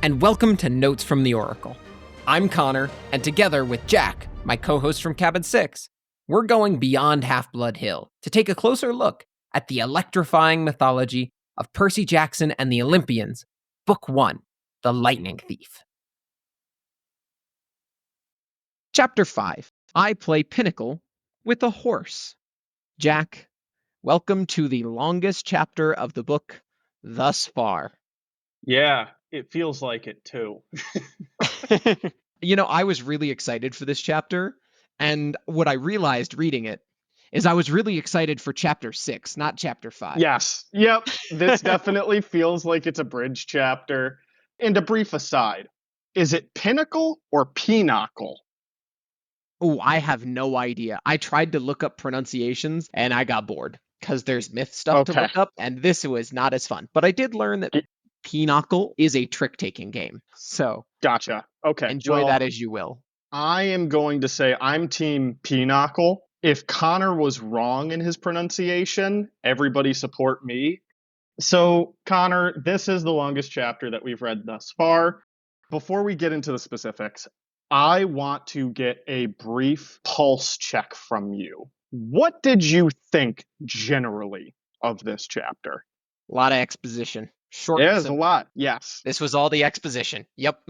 and welcome to Notes from the Oracle. I'm Connor, and together with Jack, my co-host from Cabin 6, we're going beyond Half-Blood Hill to take a closer look at the electrifying mythology of Percy Jackson and the Olympians, Book 1, The Lightning Thief. Chapter 5. I play Pinochle with a horse. Jack, welcome to the longest chapter of the book thus far. Yeah, it feels like it too. I was really excited for this chapter, and what I realized reading it is I was really excited for chapter 6, not chapter 5. Yes, yep, this definitely feels like it's a bridge chapter. And a brief aside, is it Pinnacle or Pinochle? Oh, I have no idea. I tried to look up pronunciations, and I got bored, because there's myth stuff to look up, and this was not as fun. But I did learn that Pinochle is a trick-taking game, so Gotcha. Okay. enjoy that as you will. I am going to say I'm team Pinochle. If Connor was wrong in his pronunciation, everybody support me. So, Connor, this is the longest chapter that we've read thus far. Before we get into the specifics, I want to get a brief pulse check from you. What did you think generally of this chapter? A lot of exposition. Short. There's a lot, yes. This was all the exposition. Yep.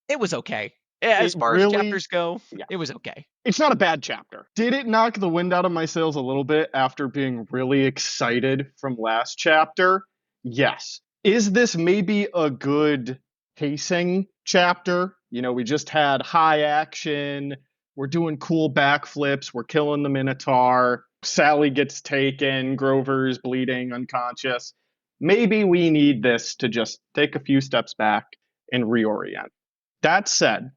It was okay. As far as chapters go, it was okay. It's not a bad chapter. Did it knock the wind out of my sails a little bit after being really excited from last chapter? Yes. Is this maybe a good pacing chapter? You know, we just had high action. We're doing cool backflips. We're killing the Minotaur. Sally gets taken. Grover's bleeding, unconscious. Maybe we need this to just take a few steps back and reorient. That said,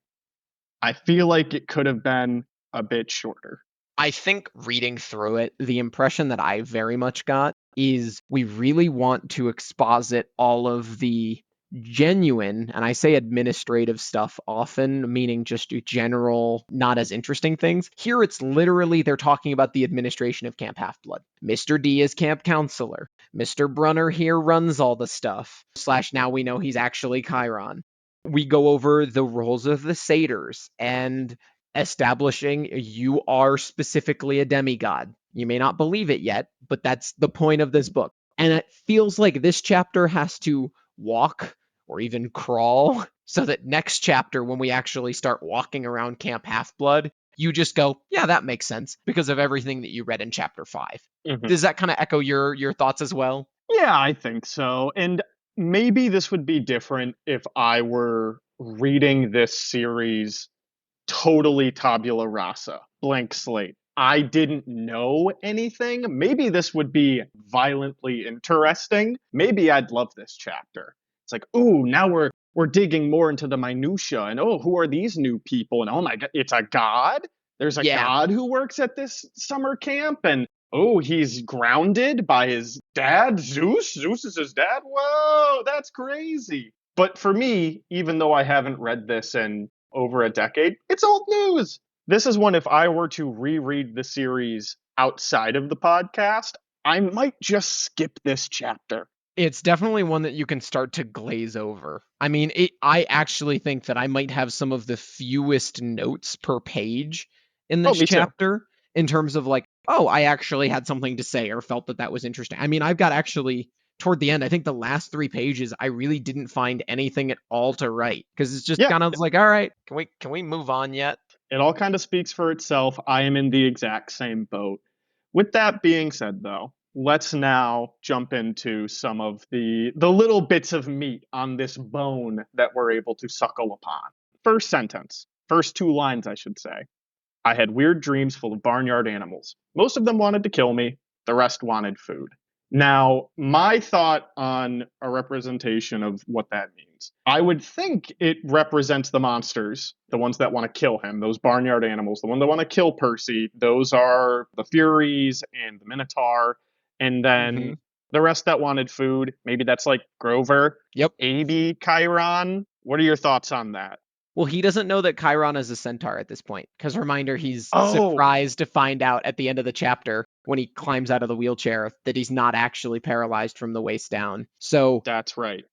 I feel like it could have been a bit shorter. I think reading through it, the impression that I very much got is we really want to exposit all of the genuine, and I say administrative stuff often, meaning just general, not as interesting things. Here it's literally they're talking about the administration of Camp Half-Blood. Mr. D is camp counselor. Mr. Brunner here runs all the stuff. / now we know he's actually Chiron. We go over the roles of the satyrs and establishing you are specifically a demigod. You may not believe it yet, but that's the point of this book. And it feels like this chapter has to walk or even crawl so that next chapter, when we actually start walking around Camp Half-Blood, you just go, yeah, that makes sense because of everything that you read in chapter 5. Mm-hmm. Does that kind of echo your thoughts as well? Yeah, I think so. And maybe this would be different if I were reading this series totally tabula rasa, blank slate. I didn't know anything. Maybe this would be violently interesting. Maybe I'd love this chapter. It's like, ooh, now we're digging more into the minutia, and oh, who are these new people? And oh my god, it's a god? There's a god who works at this summer camp, and oh, he's grounded by his dad, Zeus. Zeus is his dad? Whoa, that's crazy. But for me, even though I haven't read this in over a decade, it's old news. This is one, if I were to reread the series outside of the podcast, I might just skip this chapter. It's definitely one that you can start to glaze over. I mean, I actually think that I might have some of the fewest notes per page in this chapter too. In terms of like, oh, I actually had something to say or felt that was interesting. I mean, I've got actually, toward the end, I think the last 3 pages, I really didn't find anything at all to write because it's just kind of like, all right, can we move on yet? It all kind of speaks for itself. I am in the exact same boat. With that being said, though, let's now jump into some of the little bits of meat on this bone that we're able to suckle upon. First sentence, first 2 lines, I should say. I had weird dreams full of barnyard animals. Most of them wanted to kill me. The rest wanted food. Now, my thought on a representation of what that means. I would think it represents the monsters, the ones that want to kill him, those barnyard animals, the ones that want to kill Percy. Those are the Furies and the Minotaur. And then the rest that wanted food, maybe that's like Grover. Yep. Maybe Chiron. What are your thoughts on that? Well, he doesn't know that Chiron is a centaur at this point. Because reminder, he's surprised to find out at the end of the chapter when he climbs out of the wheelchair that he's not actually paralyzed from the waist down. So that's right.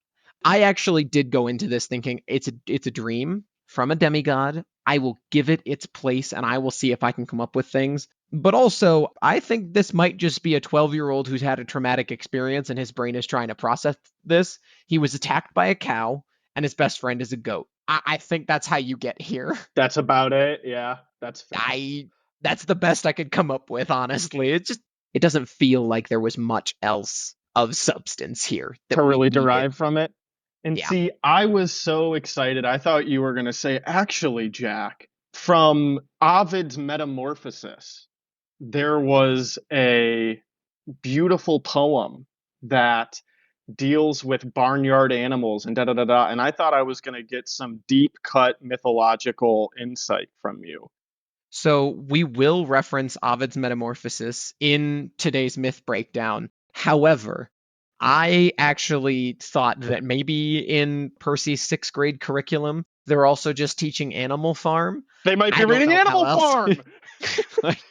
I actually did go into this thinking it's a dream from a demigod. I will give it its place and I will see if I can come up with things. But also, I think this might just be a 12-year-old who's had a traumatic experience and his brain is trying to process this. He was attacked by a cow and his best friend is a goat. I think that's how you get here. That's about it. Yeah, that's fair. That's the best I could come up with, honestly. It doesn't feel like there was much else of substance here that To we really needed. derive from it. And Yeah. see, I was so excited. I thought you were going to say, actually, Jack, from Ovid's Metamorphosis, there was a beautiful poem that deals with barnyard animals and da da da da. And I thought I was going to get some deep cut mythological insight from you. So we will reference Ovid's Metamorphosis in today's myth breakdown. However, I actually thought that maybe in Percy's 6th grade curriculum, they're also just teaching Animal Farm. They might be I don't reading know Animal how else. Farm. Like,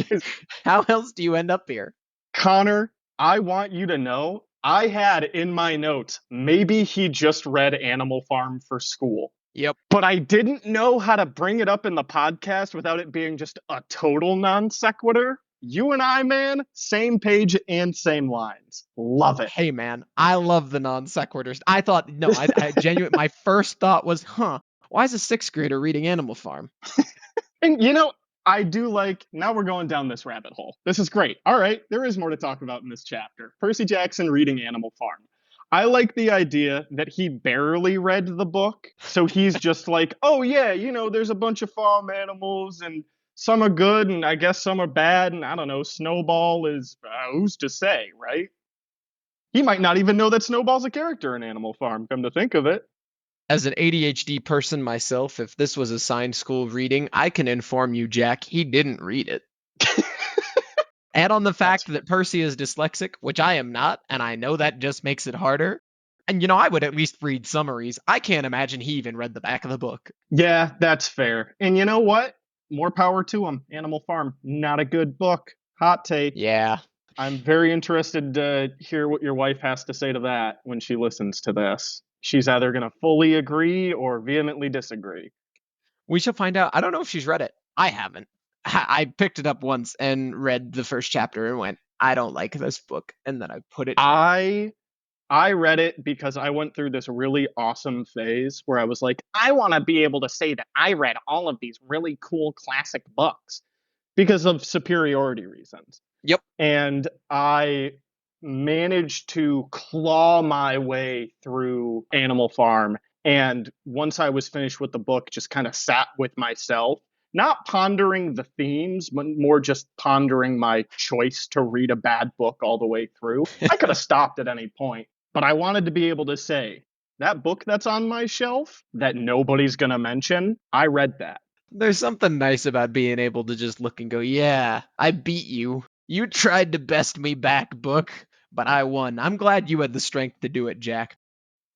Yes. how else do you end up here? Connor, I want you to know I had in my notes, maybe he just read Animal Farm for school. Yep. But I didn't know how to bring it up in the podcast without it being just a total non sequitur. You and I, man, same page and same lines. Love it. Hey, man, I love the non sequiturs. I thought, no, I genuinely, my first thought was, why is a 6th grader reading Animal Farm? And you know, I do like, now we're going down this rabbit hole. This is great. All right, there is more to talk about in this chapter. Percy Jackson reading Animal Farm. I like the idea that he barely read the book. So he's just like, oh, yeah, you know, there's a bunch of farm animals and some are good and I guess some are bad. And I don't know, Snowball is, who's to say, right? He might not even know that Snowball's a character in Animal Farm, come to think of it. As an ADHD person myself, if this was assigned school reading, I can inform you, Jack, he didn't read it. Add on the fact that Percy is dyslexic, which I am not, and I know that just makes it harder. And, you know, I would at least read summaries. I can't imagine he even read the back of the book. Yeah, that's fair. And you know what? More power to him. Animal Farm, not a good book. Hot take. Yeah. I'm very interested to hear what your wife has to say to that when she listens to this. She's either going to fully agree or vehemently disagree. We shall find out. I don't know if she's read it. I haven't. I picked it up once and read the first chapter and went, I don't like this book. And then I put it. I read it because I went through this really awesome phase where I was like, I want to be able to say that I read all of these really cool classic books because of superiority reasons. Yep. And I managed to claw my way through Animal Farm. And once I was finished with the book, just kind of sat with myself, not pondering the themes, but more just pondering my choice to read a bad book all the way through. I could have stopped at any point, but I wanted to be able to say, that book that's on my shelf that nobody's going to mention, I read that. There's something nice about being able to just look and go, yeah, I beat you. You tried to best me back, book, but I won. I'm glad you had the strength to do it, Jack.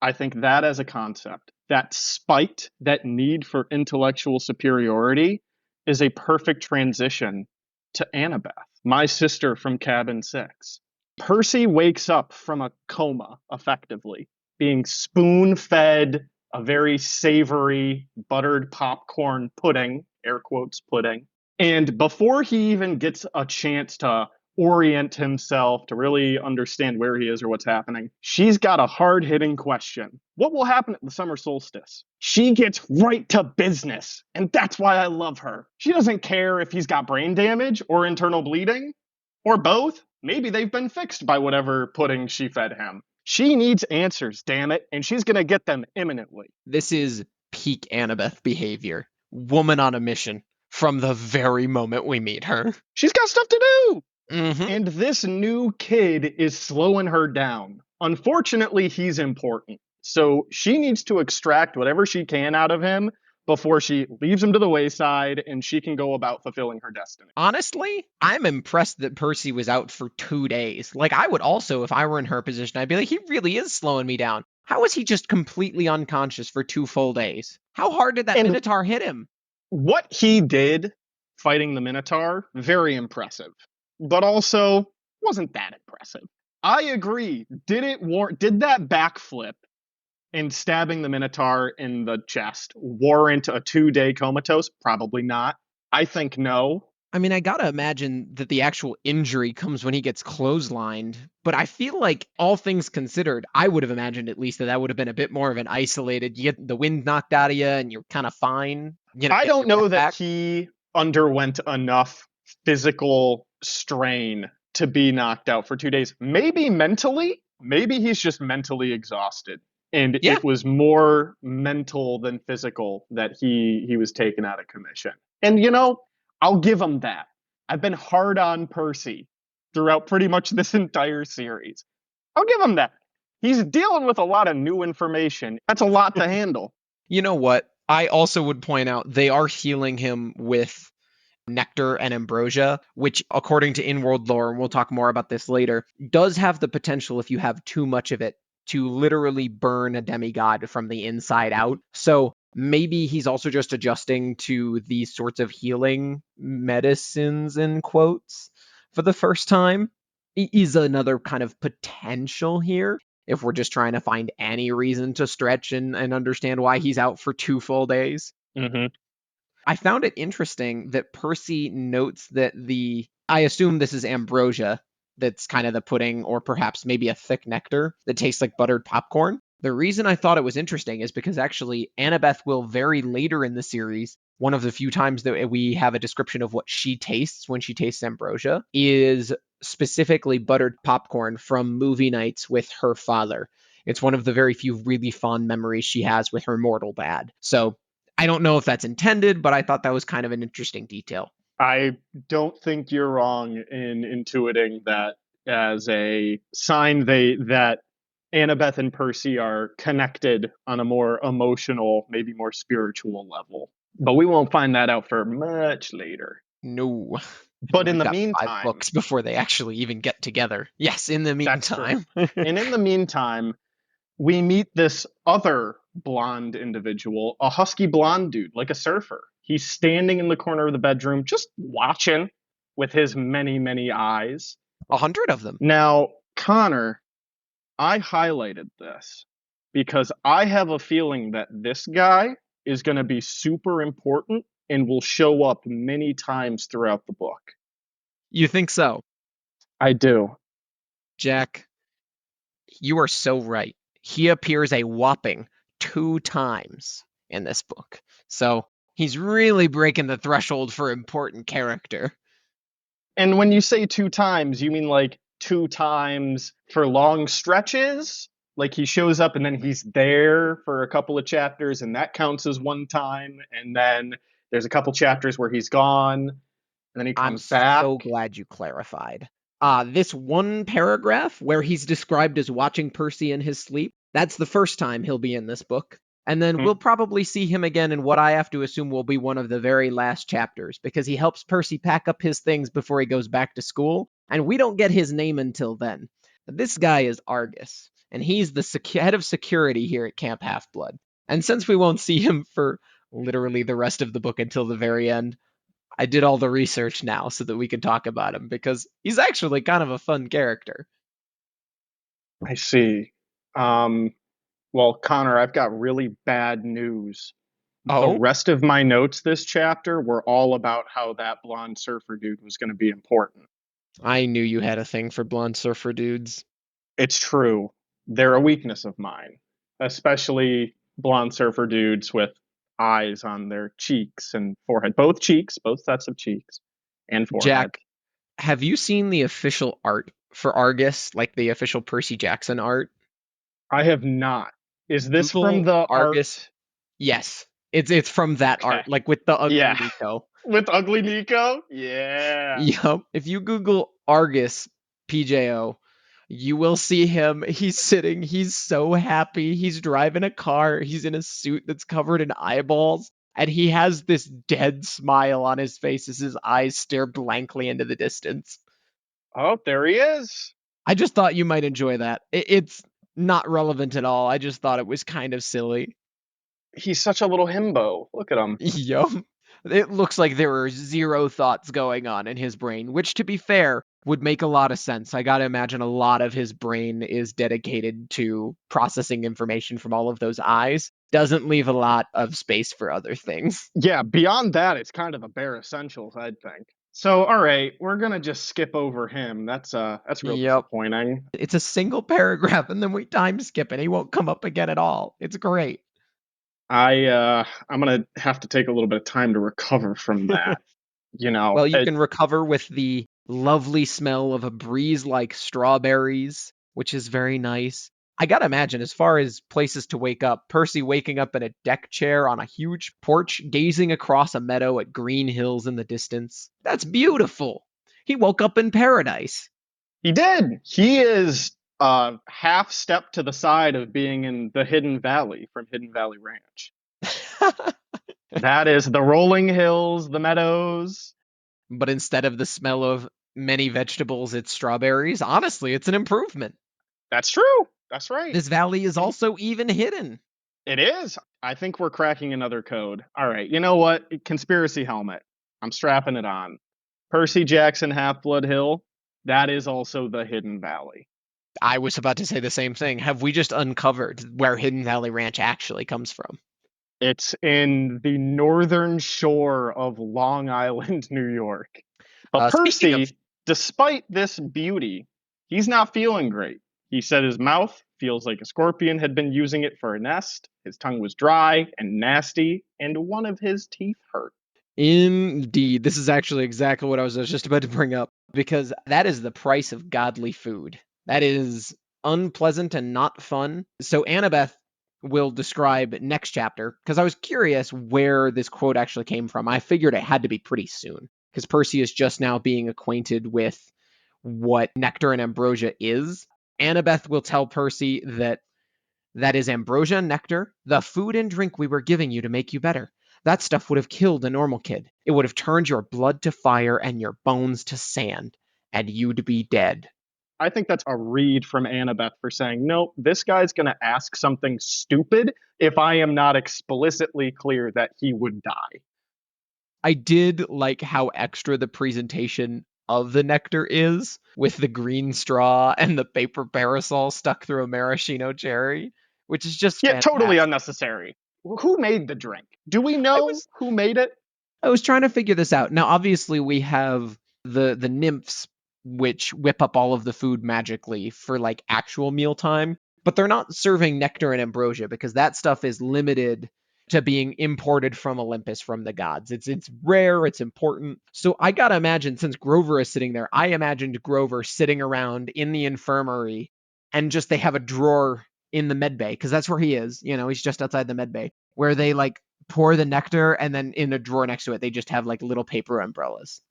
I think that as a concept, that spite, that need for intellectual superiority is a perfect transition to Annabeth, my sister from Cabin 6. Percy wakes up from a coma, effectively, being spoon-fed a very savory buttered popcorn pudding, air quotes pudding. And before he even gets a chance to orient himself, to really understand where he is or what's happening, she's got a hard-hitting question. What will happen at the summer solstice? She gets right to business, and that's why I love her. She doesn't care if he's got brain damage or internal bleeding, or both. Maybe they've been fixed by whatever pudding she fed him. She needs answers, damn it, and she's going to get them imminently. This is peak Annabeth behavior. Woman on a mission from the very moment we meet her. She's got stuff to do! Mm-hmm. And this new kid is slowing her down. Unfortunately, he's important. So she needs to extract whatever she can out of him before she leaves him to the wayside and she can go about fulfilling her destiny. Honestly, I'm impressed that Percy was out for 2 days. Like, I would also, if I were in her position, I'd be like, he really is slowing me down. How is he just completely unconscious for 2 full days? How hard did that Minotaur hit him? What he did fighting the Minotaur, very impressive. But also, wasn't that impressive. I agree. Did that backflip and stabbing the Minotaur in the chest warrant a 2-day comatose? Probably not. I think no. I mean, I gotta imagine that the actual injury comes when he gets clotheslined, but I feel like all things considered, I would have imagined at least that would have been a bit more of an isolated, you get the wind knocked out of you and you're kind of fine, I get don't your breath know that back. he underwent enough physical strain to be knocked out for 2 days. Maybe mentally, maybe he's just mentally exhausted. And Yeah, it was more mental than physical that he was taken out of commission. And I'll give him that. I've been hard on Percy throughout pretty much this entire series. I'll give him that. He's dealing with a lot of new information. That's a lot to handle. you know what? I also would point out they are healing him with Nectar and Ambrosia, which, according to in-world lore, and we'll talk more about this later, does have the potential, if you have too much of it, to literally burn a demigod from the inside out. So maybe he's also just adjusting to these sorts of healing medicines, in quotes, for the first time. Is another kind of potential here. If we're just trying to find any reason to stretch and understand why he's out for 2 full days. Mm-hmm. I found it interesting that Percy notes that I assume this is ambrosia, that's kind of the pudding, or perhaps maybe a thick nectar that tastes like buttered popcorn. The reason I thought it was interesting is because actually Annabeth will very later in the series, one of the few times that we have a description of what she tastes when she tastes ambrosia, is specifically buttered popcorn from movie nights with her father. It's one of the very few really fond memories she has with her mortal dad. So I don't know if that's intended, but I thought that was kind of an interesting detail. I don't think you're wrong in intuiting that as a sign that Annabeth and Percy are connected on a more emotional, maybe more spiritual level. But we won't find that out for much later. No. But in We've the got 5 meantime, books before they actually even get together. Yes, in the that's true. meantime. And in the meantime, we meet this other blonde individual, a husky blonde dude, like a surfer. He's standing in the corner of the bedroom, just watching with his many, many eyes. 100 of them. Now, Connor, I highlighted this because I have a feeling that this guy is going to be super important and will show up many times throughout the book. You think so? I do. Jack, you are so right. He appears a whopping 2 times in this book. So he's really breaking the threshold for important character. And when you say 2 times, you mean like 2 times for long stretches? Like he shows up and then he's there for a couple of chapters and that counts as one time. And then there's a couple chapters where he's gone and then he I'm comes back. so glad you clarified. This one paragraph where he's described as watching Percy in his sleep, that's the first time he'll be in this book. And then we'll probably see him again in what I have to assume will be one of the very last chapters, because he helps Percy pack up his things before he goes back to school, and we don't get his name until then. This guy is Argus, and he's the head of security here at Camp Half-Blood. And since we won't see him for literally the rest of the book until the very end, I did all the research now so that we could talk about him, because he's actually kind of a fun character. I see. Well, Connor, I've got really bad news. The Oh, rest of my notes this chapter were all about how that blonde surfer dude was going to be important. I knew you had a thing for blonde surfer dudes. It's true. They're a weakness of mine, especially blonde surfer dudes with eyes on their cheeks and forehead. Both cheeks, both sets of cheeks and forehead. Jack, have you seen the official art for Argus, like the official Percy Jackson art? I have not. Is this from Google the Argus. art? Yes, it's from that Okay. art, like with the ugly Yeah. Nico. With Ugly Nico? Yeah. Yup. If you Google Argus PJO, you will see him. He's sitting, he's so happy. He's driving a car. He's in a suit that's covered in eyeballs. And he has this dead smile on his face as his eyes stare blankly into the distance. Oh, there he is. I just thought you might enjoy that. It's not relevant at all. I just thought it was kind of silly. He's such a little himbo. Look at him. Yup. It looks like there were 0 thoughts going on in his brain, which, to be fair, would make a lot of sense. I gotta imagine a lot of his brain is dedicated to processing information from all of those eyes. Doesn't leave a lot of space for other things. Yeah, beyond that, it's kind of the bare essentials, I'd think. So, all right, we're gonna just skip over him. That's real Yep. disappointing. It's a single paragraph and then we time skip and he won't come up again at all. It's great. I'm gonna have to take a little bit of time to recover from that. Well, you can recover with the lovely smell of a breeze like strawberries, which is very nice. I gotta imagine, as far as places to wake up, Percy waking up in a deck chair on a huge porch, gazing across a meadow at green hills in the distance. That's beautiful. He woke up in paradise. He did. He is half step to the side of being in the Hidden Valley from Hidden Valley Ranch. That is the rolling hills, the meadows. But instead of the smell of many vegetables, it's strawberries. Honestly, it's an improvement. That's true. That's right. This valley is also even hidden. It is. I think we're cracking another code. All right. You know what? Conspiracy helmet. I'm strapping it on. Percy Jackson, Half-Blood Hill. That is also the Hidden Valley. I was about to say the same thing. Have we just uncovered where Hidden Valley Ranch actually comes from? It's in the northern shore of Long Island, New York. But Percy, despite this beauty, he's not feeling great. He said his mouth feels like a scorpion had been using it for a nest. His tongue was dry and nasty, and one of his teeth hurt. Indeed. This is actually exactly what I was just about to bring up, because that is the price of godly food. That is unpleasant and not fun. So Annabeth will describe next chapter, because I was curious where this quote actually came from. I figured it had to be pretty soon, because Percy is just now being acquainted with what Nectar and Ambrosia is. Annabeth will tell Percy that is ambrosia and nectar, the food and drink we were giving you to make you better. That stuff would have killed a normal kid. It would have turned your blood to fire and your bones to sand, and you'd be dead. I think that's a read from Annabeth for saying, nope, this guy's going to ask something stupid if I am not explicitly clear that he would die. I did like how extra the presentation of the nectar is, with the green straw and the paper parasol stuck through a maraschino cherry, which is just fantastic. Totally unnecessary. Who made the drink? Do we know who made it? I was trying to figure this out. Now, obviously, we have the nymphs, which whip up all of the food magically for like actual mealtime, but they're not serving nectar and ambrosia because that stuff is limited to being imported from Olympus, from the gods. It's rare, it's important. So I gotta imagine, since Grover is sitting there, I imagined Grover sitting around in the infirmary and just they have a drawer in the med bay, because that's where he is. You know, he's just outside the med bay, where they like pour the nectar, and then in a drawer next to it, they just have like little paper umbrellas.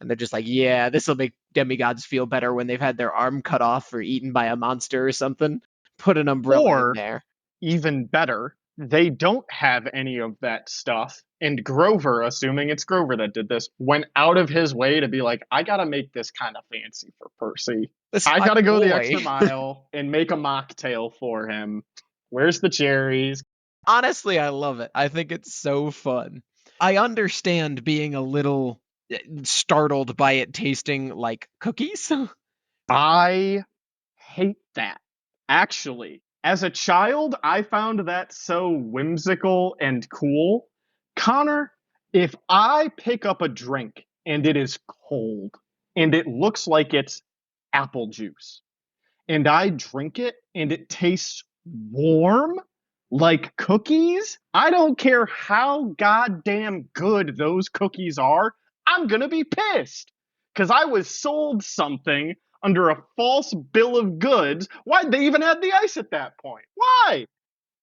And they're just like, yeah, this will make demigods feel better when they've had their arm cut off or eaten by a monster or something. Put an umbrella in there. Even better, they don't have any of that stuff. And Grover, assuming it's Grover that did this, went out of his way to be like, I got to make this kind of fancy for Percy. I got to go the extra mile and make a mocktail for him. Where's the cherries? Honestly, I love it. I think it's so fun. I understand being a little startled by it tasting like cookies. I hate that. Actually, as a child, I found that so whimsical and cool. Connor, if I pick up a drink and it is cold and it looks like it's apple juice, and I drink it and it tastes warm like cookies, I don't care how goddamn good those cookies are, I'm gonna be pissed. Because I was sold something under a false bill of goods. Why'd they even add the ice at that point? Why?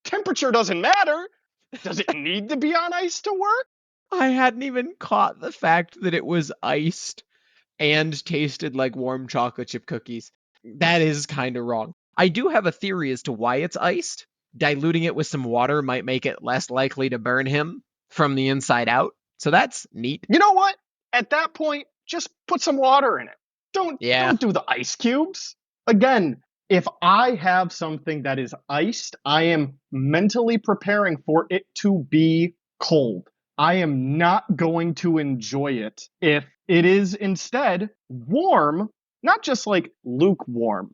Temperature doesn't matter. Does it need to be on ice to work? I hadn't even caught the fact that it was iced and tasted like warm chocolate chip cookies. That is kind of wrong. I do have a theory as to why it's iced. Diluting it with some water might make it less likely to burn him from the inside out. So that's neat. You know what? At that point, just put some water in it. Don't do the ice cubes. Again, if I have something that is iced, I am mentally preparing for it to be cold. I am not going to enjoy it if it is instead warm Not just like lukewarm.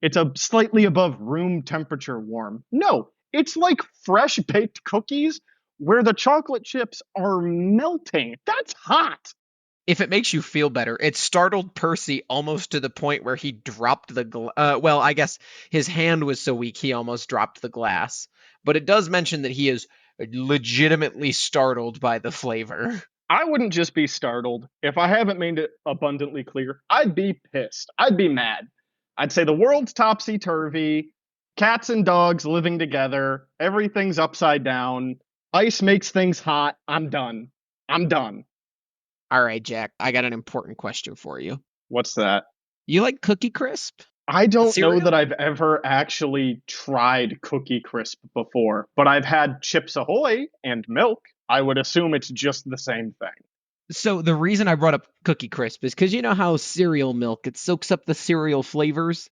It's a slightly above room temperature warm. No, it's like fresh baked cookies where the chocolate chips are melting. That's hot. If it makes you feel better, it startled Percy almost to the point where he dropped the well, I guess his hand was so weak he almost dropped the glass. But it does mention that he is legitimately startled by the flavor. I wouldn't just be startled. If I haven't made it abundantly clear, I'd be pissed. I'd be mad. I'd say the world's topsy-turvy, cats and dogs living together, everything's upside down, ice makes things hot. I'm done. I'm done. All right, Jack, I got an important question for you. What's that? You like Cookie Crisp? I don't know Cereal? that I've ever actually tried Cookie Crisp before, but I've had Chips Ahoy and milk. I would assume it's just the same thing. So the reason I brought up Cookie Crisp is because you know how cereal milk, it soaks up the cereal flavors?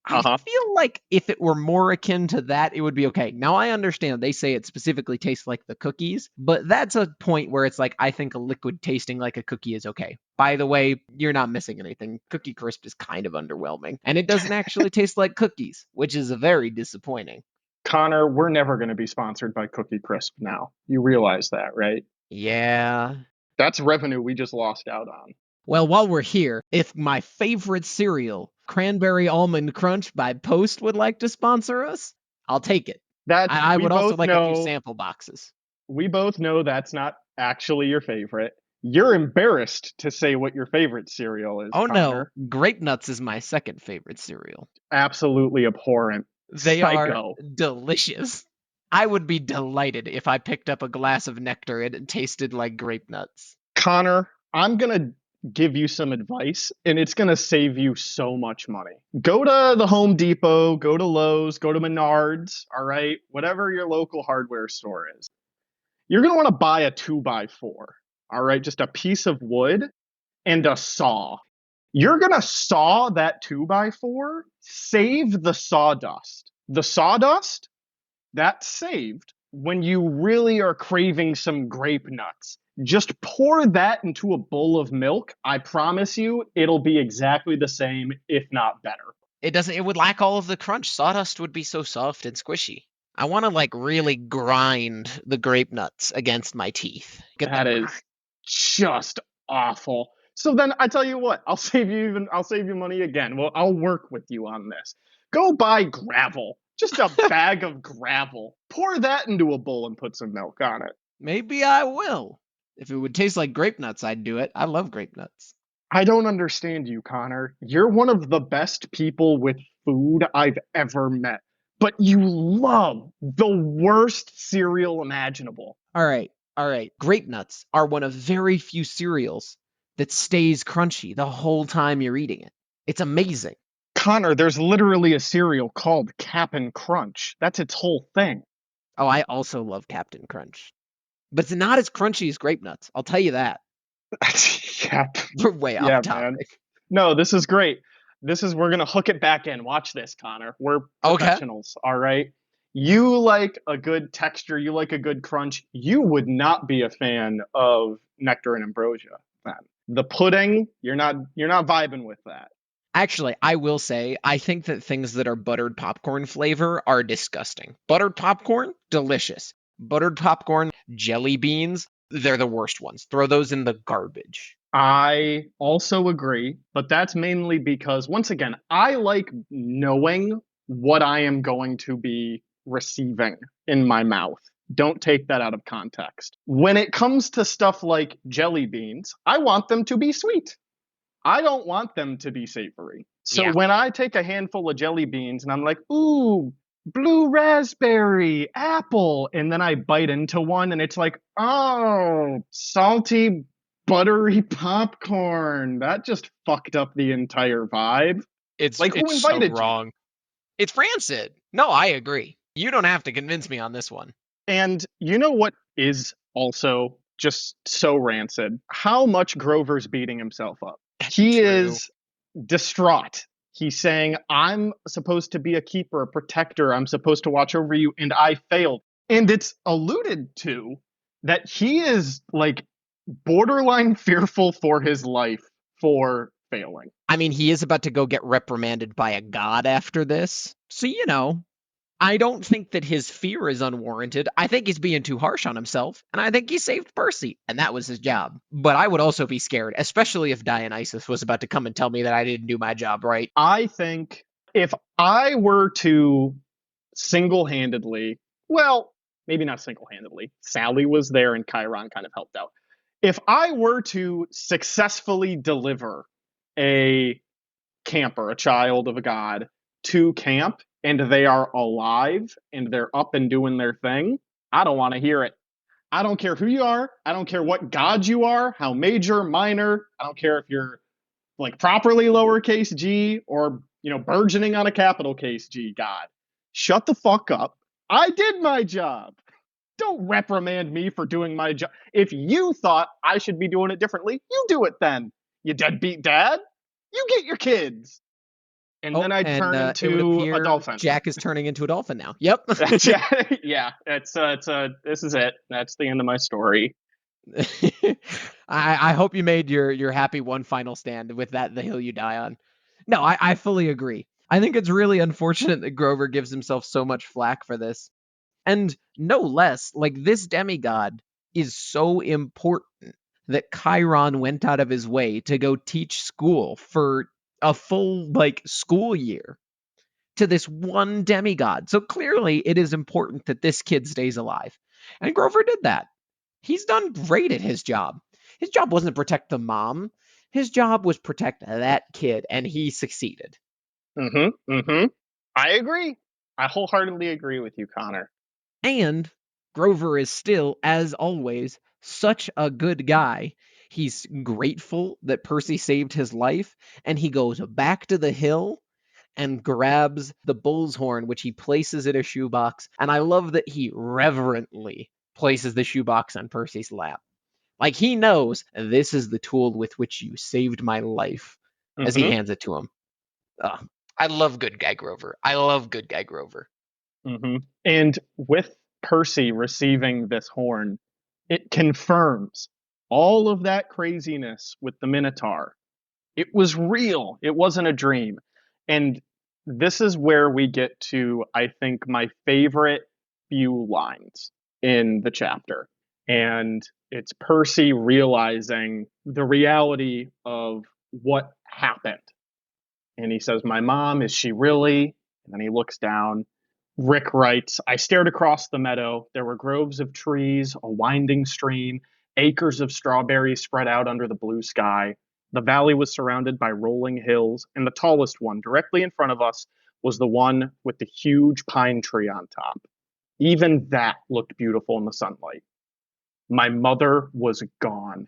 I Uh-huh. feel like if it were more akin to that, it would be okay. Now, I understand they say it specifically tastes like the cookies, but that's a point where it's like, I think a liquid tasting like a cookie is okay. By the way, you're not missing anything. Cookie Crisp is kind of underwhelming, and it doesn't actually taste like cookies, which is very disappointing. Connor, we're never going to be sponsored by Cookie Crisp now. You realize that, right? Yeah. That's revenue we just lost out on. Well, while we're here, if my favorite cereal, Cranberry Almond Crunch by Post, would like to sponsor us, I'll take it. I We would also both like a few know sample boxes. that's not actually your favorite. You're embarrassed to say what your favorite cereal is, Oh Connor. no, Grape Nuts is my second favorite cereal. Absolutely abhorrent. They Psycho. are delicious. I would be delighted if I picked up a glass of nectar and it tasted like grape nuts. Connor, I'm going to give you some advice, and it's going to save you so much money. Go to the Home Depot, go to Lowe's, go to Menards, all right? Whatever your local hardware store is. You're going to want to buy a 2x4, all right? Just a piece of wood and a saw. You're going to saw that 2x4, save the sawdust. The sawdust, that's saved when you really are craving some grape nuts. Just pour that into a bowl of milk. I promise you, it'll be exactly the same, if not better. It would lack all of the crunch. Sawdust would be so soft and squishy. I want to like really grind the grape nuts against my teeth. Get That is just awful. So then I tell you what, I'll save you money again. Well, I'll work with you on this. Go buy gravel. Just a bag of gravel. Pour that into a bowl and put some milk on it. Maybe I will. If it would taste like grape nuts, I'd do it. I love grape nuts. I don't understand you, Connor. You're one of the best people with food I've ever met. But you love the worst cereal imaginable. All right. All right. Grape nuts are one of very few cereals that stays crunchy the whole time you're eating it. It's amazing. Connor, there's literally a cereal called Cap'n Crunch. That's its whole thing. Oh, I also love Captain Crunch. But it's not as crunchy as grape nuts. I'll tell you that. Yep. We're way off Yeah, topic. man. No, this is great. We're going to hook it back in. Watch this, Connor. We're Okay. professionals, all right? You like a good texture, you like a good crunch. You would not be a fan of Nectar and Ambrosia then. The pudding, you're not vibing with that. Actually, I will say, I think that things that are buttered popcorn flavor are disgusting. Buttered popcorn, delicious. Buttered popcorn, jelly beans, they're the worst ones. Throw those in the garbage. I also agree, but that's mainly because, once again, I like knowing what I am going to be receiving in my mouth. Don't take that out of context. When it comes to stuff like jelly beans, I want them to be sweet. I don't want them to be savory. So Yeah. when I take a handful of jelly beans and I'm like, ooh, blue raspberry, apple, and then I bite into one and it's like, oh, salty, buttery popcorn. That just fucked up the entire vibe. It's Like, who it's so invited you? wrong. It's rancid. No, I agree. You don't have to convince me on this one. And you know what is also just so rancid? How much Grover's beating himself up. He True. is distraught. He's saying, I'm supposed to be a keeper, a protector. I'm supposed to watch over you, and I failed. And it's alluded to that he is like borderline fearful for his life for failing. I mean, he is about to go get reprimanded by a god after this. So, I don't think that his fear is unwarranted. I think he's being too harsh on himself, and I think he saved Percy, and that was his job. But I would also be scared, especially if Dionysus was about to come and tell me that I didn't do my job right. I think if I were to single-handedly, well, maybe not single-handedly, Sally was there and Chiron kind of helped out. If I were to successfully deliver a camper, a child of a god, to camp, and they are alive and they're up and doing their thing, I don't want to hear it. I don't care who you are. I don't care what god you are, how major, minor. I don't care if you're like properly lowercase g or, burgeoning on a capital case G god. Shut the fuck up. I did my job. Don't reprimand me for doing my job. If you thought I should be doing it differently, you do it then. You deadbeat dad. You get your kids. And then I turn it would into appear a dolphin. Jack is turning into a dolphin now. Yep. Yeah, this is it. That's the end of my story. I hope you made your happy one final stand with that, the hill you die on. No, I fully agree. I think it's really unfortunate that Grover gives himself so much flack for this. And no less, like, this demigod is so important that Chiron went out of his way to go teach school for a full, school year to this one demigod. So clearly it is important that this kid stays alive. And Grover did that. He's done great at his job. His job wasn't to protect the mom. His job was protect that kid, and he succeeded. I agree. I wholeheartedly agree with you, Connor. And Grover is still, as always, such a good guy. He's grateful that Percy saved his life, and he goes back to the hill and grabs the bull's horn, which he places in a shoebox. And I love that he reverently places the shoebox on Percy's lap. Like, he knows this is the tool with which you saved my life, as he hands it to him. I love good guy Grover. I love good guy Grover. And with Percy receiving this horn, it confirms all of that craziness with the Minotaur. It was real. It wasn't a dream. And this is where we get to, I think, my favorite few lines in the chapter. And it's Percy realizing the reality of what happened. And he says, "My mom, is she really?" And then he looks down. Rick writes, "I stared across the meadow. There were groves of trees, a winding stream, acres of strawberries spread out under the blue sky. The valley was surrounded by rolling hills, and the tallest one, directly in front of us, was the one with the huge pine tree on top. Even that looked beautiful in the sunlight. My mother was gone.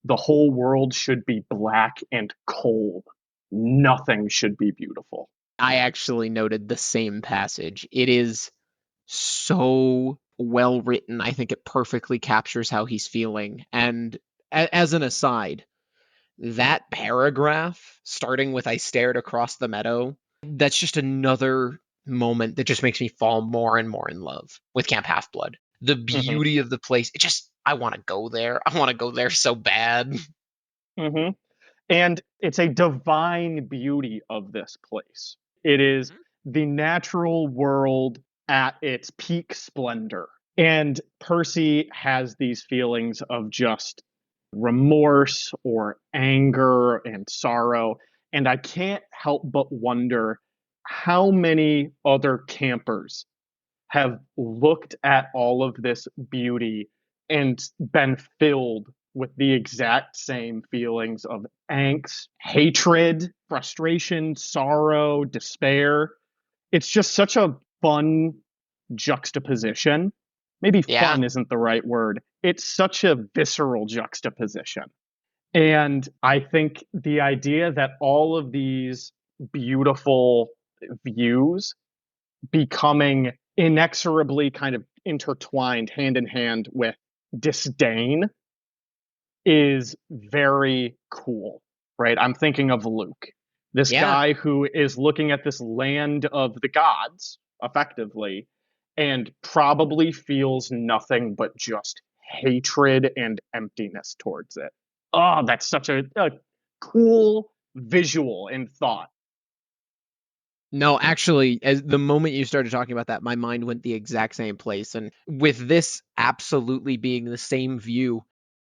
The whole world should be black and cold. Nothing should be beautiful." I actually noted the same passage. It is so well written. I think it perfectly captures how he's feeling. And as an aside, that paragraph, starting with "I stared across the meadow," that's just another moment that just makes me fall more and more in love with Camp Half-Blood. The beauty of the place. I want to go there. I want to go there so bad. And it's a divine beauty of this place. It is the natural world at its peak splendor. And Percy has these feelings of just remorse or anger and sorrow. And I can't help but wonder how many other campers have looked at all of this beauty and been filled with the exact same feelings of angst, hatred, frustration, sorrow, despair. It's just such a fun juxtaposition. Maybe fun isn't the right word. It's such a visceral juxtaposition. And I think the idea that all of these beautiful views becoming inexorably kind of intertwined hand in hand with disdain is very cool, right? I'm thinking of Luke, this guy who is looking at this land of the gods, effectively, and probably feels nothing but just hatred and emptiness towards it. Oh, that's such a cool visual in thought. No, actually, as the moment you started talking about that, my mind went the exact same place. And with this absolutely being the same view,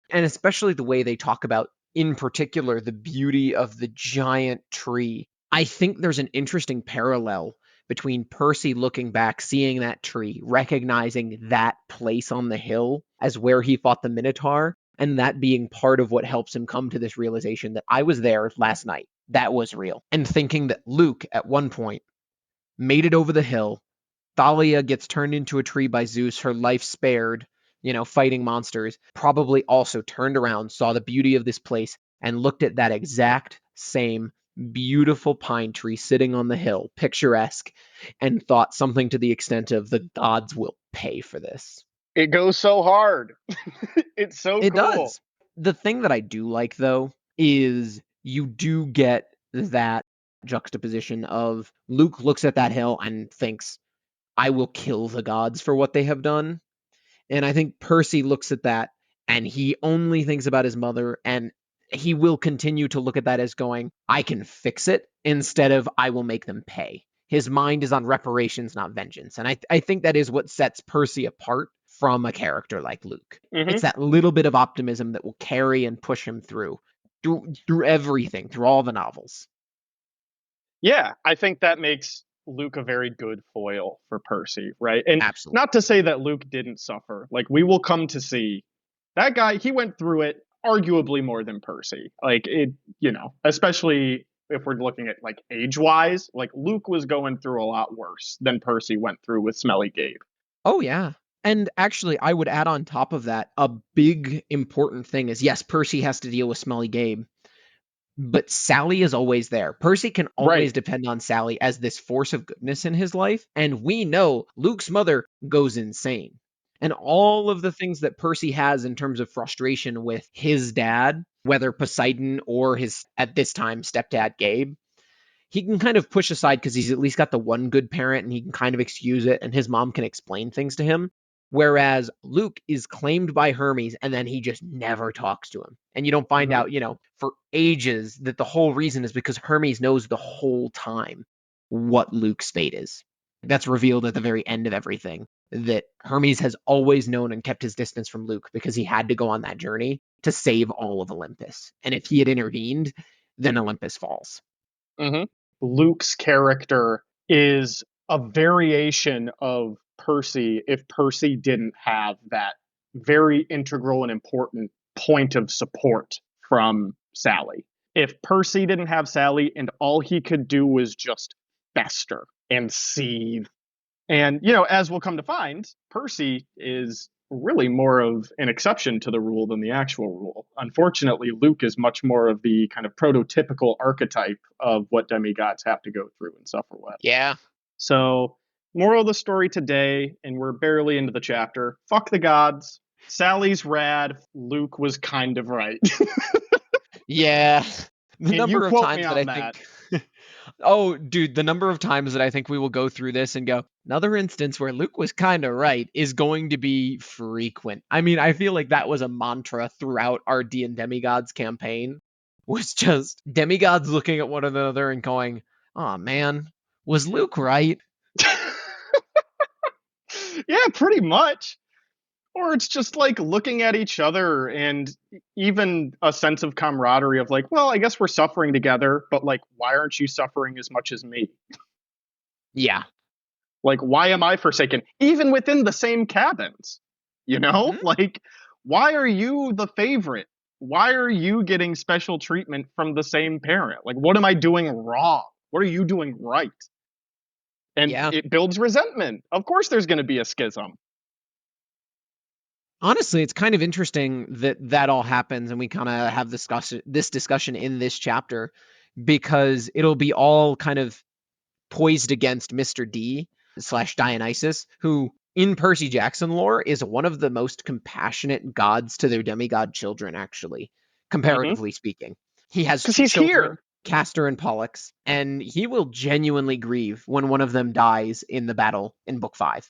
and especially the way they talk about, in particular, the beauty of the giant tree, I think there's an interesting parallel between Percy looking back, seeing that tree, recognizing that place on the hill as where he fought the Minotaur, and that being part of what helps him come to this realization that I was there last night. That was real. And thinking that Luke, at one point, made it over the hill. Thalia gets turned into a tree by Zeus, her life spared, fighting monsters, probably also turned around, saw the beauty of this place, and looked at that exact same beautiful pine tree sitting on the hill, picturesque, and thought something to the extent of the gods will pay for this. It goes so hard. It's so It cool. does. The thing that I do like, though, is you do get that juxtaposition of Luke looks at that hill and thinks, I will kill the gods for what they have done. And I think Percy looks at that and he only thinks about his mother, and he will continue to look at that as going, I can fix it instead of I will make them pay. His mind is on reparations, not vengeance. And I think that is what sets Percy apart from a character like Luke. Mhm. It's that little bit of optimism that will carry and push him through everything, through all the novels. Yeah, I think that makes Luke a very good foil for Percy, right? And Absolutely. not to say that Luke didn't suffer. Like, we will come to see that guy, he went through it arguably more than Percy. Like, especially if we're looking at like age-wise, like Luke was going through a lot worse than Percy went through with Smelly Gabe. Oh, yeah. And actually, I would add on top of that, a big important thing is, yes, Percy has to deal with Smelly Gabe, but Sally is always there. Percy can always Right. depend on Sally as this force of goodness in his life. And we know Luke's mother goes insane. And all of the things that Percy has in terms of frustration with his dad, whether Poseidon or his, at this time, stepdad Gabe, he can kind of push aside because he's at least got the one good parent and he can kind of excuse it, and his mom can explain things to him. Whereas Luke is claimed by Hermes and then he just never talks to him. And you don't find Mhm. out, for ages that the whole reason is because Hermes knows the whole time what Luke's fate is. That's revealed at the very end of everything, that Hermes has always known and kept his distance from Luke because he had to go on that journey to save all of Olympus. And if he had intervened, then Olympus falls. Mhm. Luke's character is a variation of Percy if Percy didn't have that very integral and important point of support from Sally. If Percy didn't have Sally and all he could do was just fester and seethe. And, as we'll come to find, Percy is really more of an exception to the rule than the actual rule. Unfortunately, Luke is much more of the kind of prototypical archetype of what demigods have to go through and suffer with. Yeah. So, moral of the story today, and we're barely into the chapter, fuck the gods. Sally's rad. Luke was kind of right. Yeah. The And you number of quote me times that on I that. think Oh, dude, the number of times that I think we will go through this and go, another instance where Luke was kind of right is going to be frequent. I mean, I feel like that was a mantra throughout our D and Demigods campaign, was just demigods looking at one another and going, "Oh man, was Luke right?" Yeah, pretty much. Or it's just like looking at each other and even a sense of camaraderie of like, well, I guess we're suffering together, but like, why aren't you suffering as much as me? Yeah. Like, why am I forsaken? Even within the same cabins, Mhm. Like, why are you the favorite? Why are you getting special treatment from the same parent? Like, what am I doing wrong? What are you doing right? And Yeah. it builds resentment. Of course, there's going to be a schism. Honestly, it's kind of interesting that that all happens and we kind of have this discussion in this chapter, because it'll be all kind of poised against Mr. D / Dionysus, who in Percy Jackson lore is one of the most compassionate gods to their demigod children, actually, comparatively speaking. He has Because two he's children, here. Castor and Pollux, and he will genuinely grieve when one of them dies in the battle in book 5.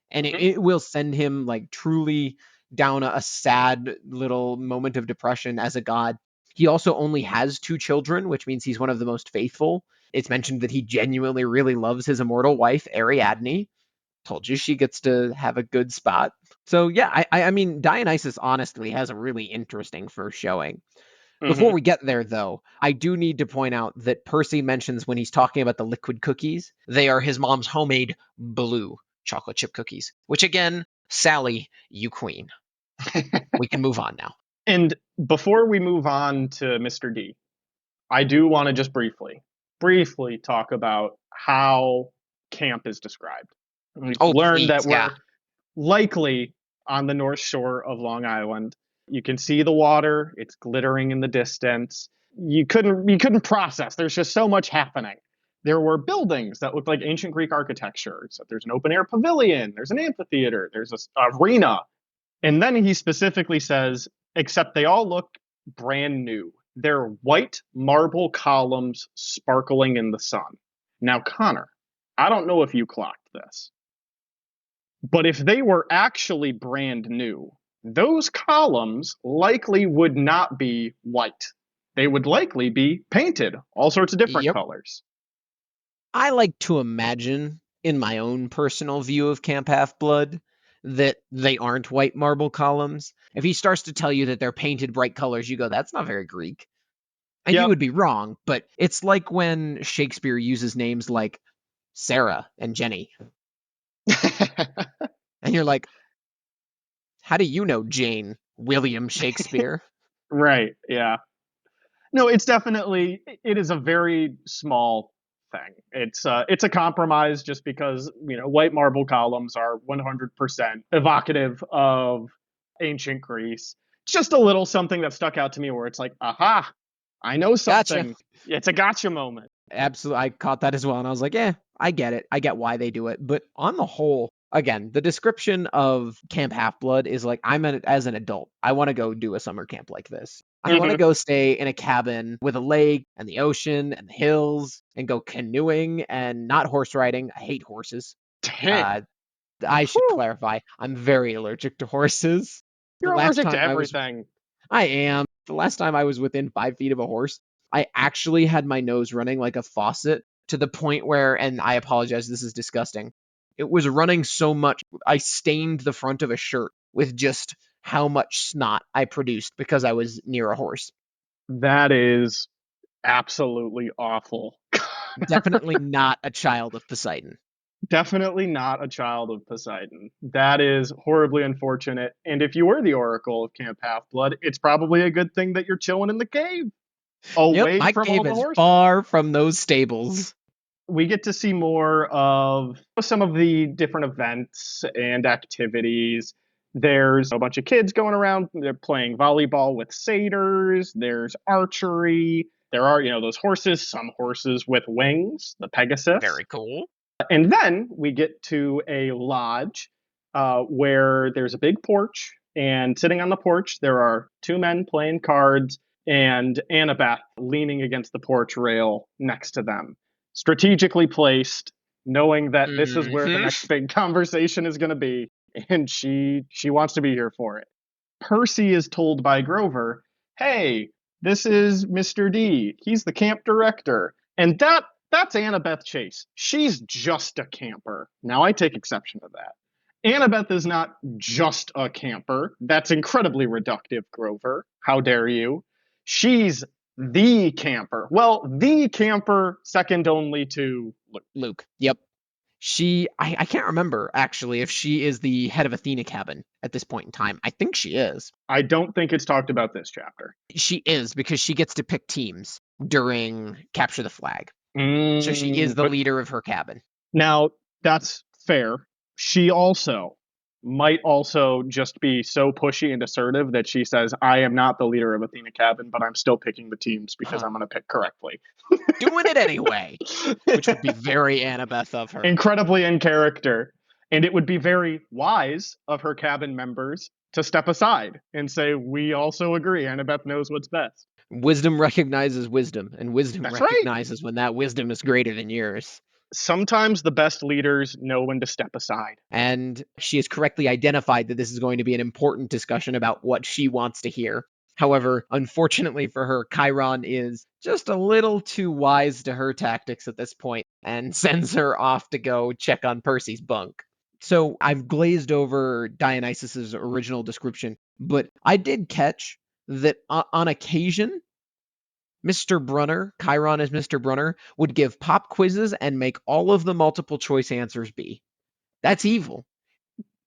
And it will send him like truly down a sad little moment of depression as a god. He also only has 2 children, which means he's one of the most faithful. It's mentioned that he genuinely really loves his immortal wife, Ariadne. Told you she gets to have a good spot. So yeah, I mean, Dionysus honestly has a really interesting first showing. Before we get there, though, I do need to point out that Percy mentions when he's talking about the liquid cookies, they are his mom's homemade blue chocolate chip cookies, which again, Sally, you queen. We can move on now. And before we move on to Mr. D, I do want to just briefly talk about how camp is described. We've learned that we're likely on the North Shore of Long Island. You can see the water, it's glittering in the distance. You couldn't process. There's just so much happening. There were buildings that looked like ancient Greek architecture. So there's an open air pavilion, there's an amphitheater, there's an arena. And then he specifically says, except they all look brand new. They're white marble columns sparkling in the sun. Now, Connor, I don't know if you clocked this, but if they were actually brand new, those columns likely would not be white. They would likely be painted all sorts of different colors. I like to imagine, in my own personal view of Camp Half-Blood, that they aren't white marble columns. If he starts to tell you that they're painted bright colors, you go, that's not very Greek. And you would be wrong, but it's like when Shakespeare uses names like Sarah and Jenny. And you're like, how do you know Jane, William Shakespeare? Right, yeah. No, it is a very small thing. It's a compromise just because, white marble columns are 100% evocative of ancient Greece. It's just a little something that stuck out to me where it's like, aha, I know something. Gotcha. It's a gotcha moment. Absolutely. I caught that as well. And I was like, I get it. I get why they do it. But on the whole, again, the description of Camp Half-Blood is like, as an adult, I want to go do a summer camp like this. I want to go stay in a cabin with a lake and the ocean and the hills and go canoeing and not horse riding. I hate horses. I should clarify, I'm very allergic to horses. You're allergic to everything. I am. The last time I was within 5 feet of a horse, I actually had my nose running like a faucet to the point where, and I apologize, this is disgusting. It was running so much, I stained the front of a shirt with just how much snot I produced because I was near a horse. That is absolutely awful. Definitely not a child of Poseidon. Definitely not a child of Poseidon. That is horribly unfortunate. And if you were the Oracle of Camp Half-Blood, it's probably a good thing that you're chilling in the cave. Away my from cave all the is horses. far from those stables. We get to see more of some of the different events and activities. There's a bunch of kids going around. They're playing volleyball with satyrs. There's archery. There are, those horses, some horses with wings, the Pegasus. Very cool. And then we get to a lodge where there's a big porch. And sitting on the porch, there are 2 men playing cards and Annabeth leaning against the porch rail next to them. Strategically placed, knowing that this is where the next big conversation is going to be. And she wants to be here for it. Percy is told by Grover, hey, this is Mr. D. He's the camp director. And that's Annabeth Chase. She's just a camper. Now, I take exception to that. Annabeth is not just a camper. That's incredibly reductive, Grover. How dare you? She's the camper. Well, the camper second only to Luke. Yep. I can't remember, actually, if she is the head of Athena Cabin at this point in time. I think she is. I don't think it's talked about this chapter. She is, because she gets to pick teams during Capture the Flag. So she is the leader of her cabin. Now, that's fair. She might also just be so pushy and assertive that she says, I am not the leader of Athena Cabin, but I'm still picking the teams because I'm going to pick correctly. Doing it anyway, which would be very Annabeth of her. Incredibly in character. And it would be very wise of her cabin members to step aside and say, we also agree. Annabeth knows what's best. Wisdom recognizes wisdom, and wisdom recognizes when that wisdom is greater than yours. Sometimes the best leaders know when to step aside. And she has correctly identified that this is going to be an important discussion about what she wants to hear. However, unfortunately for her, Chiron is just a little too wise to her tactics at this point and sends her off to go check on Percy's bunk. So I've glazed over Dionysus's original description, but I did catch that on occasion, Mr. Brunner, Chiron as Mr. Brunner, would give pop quizzes and make all of the multiple choice answers B. That's evil.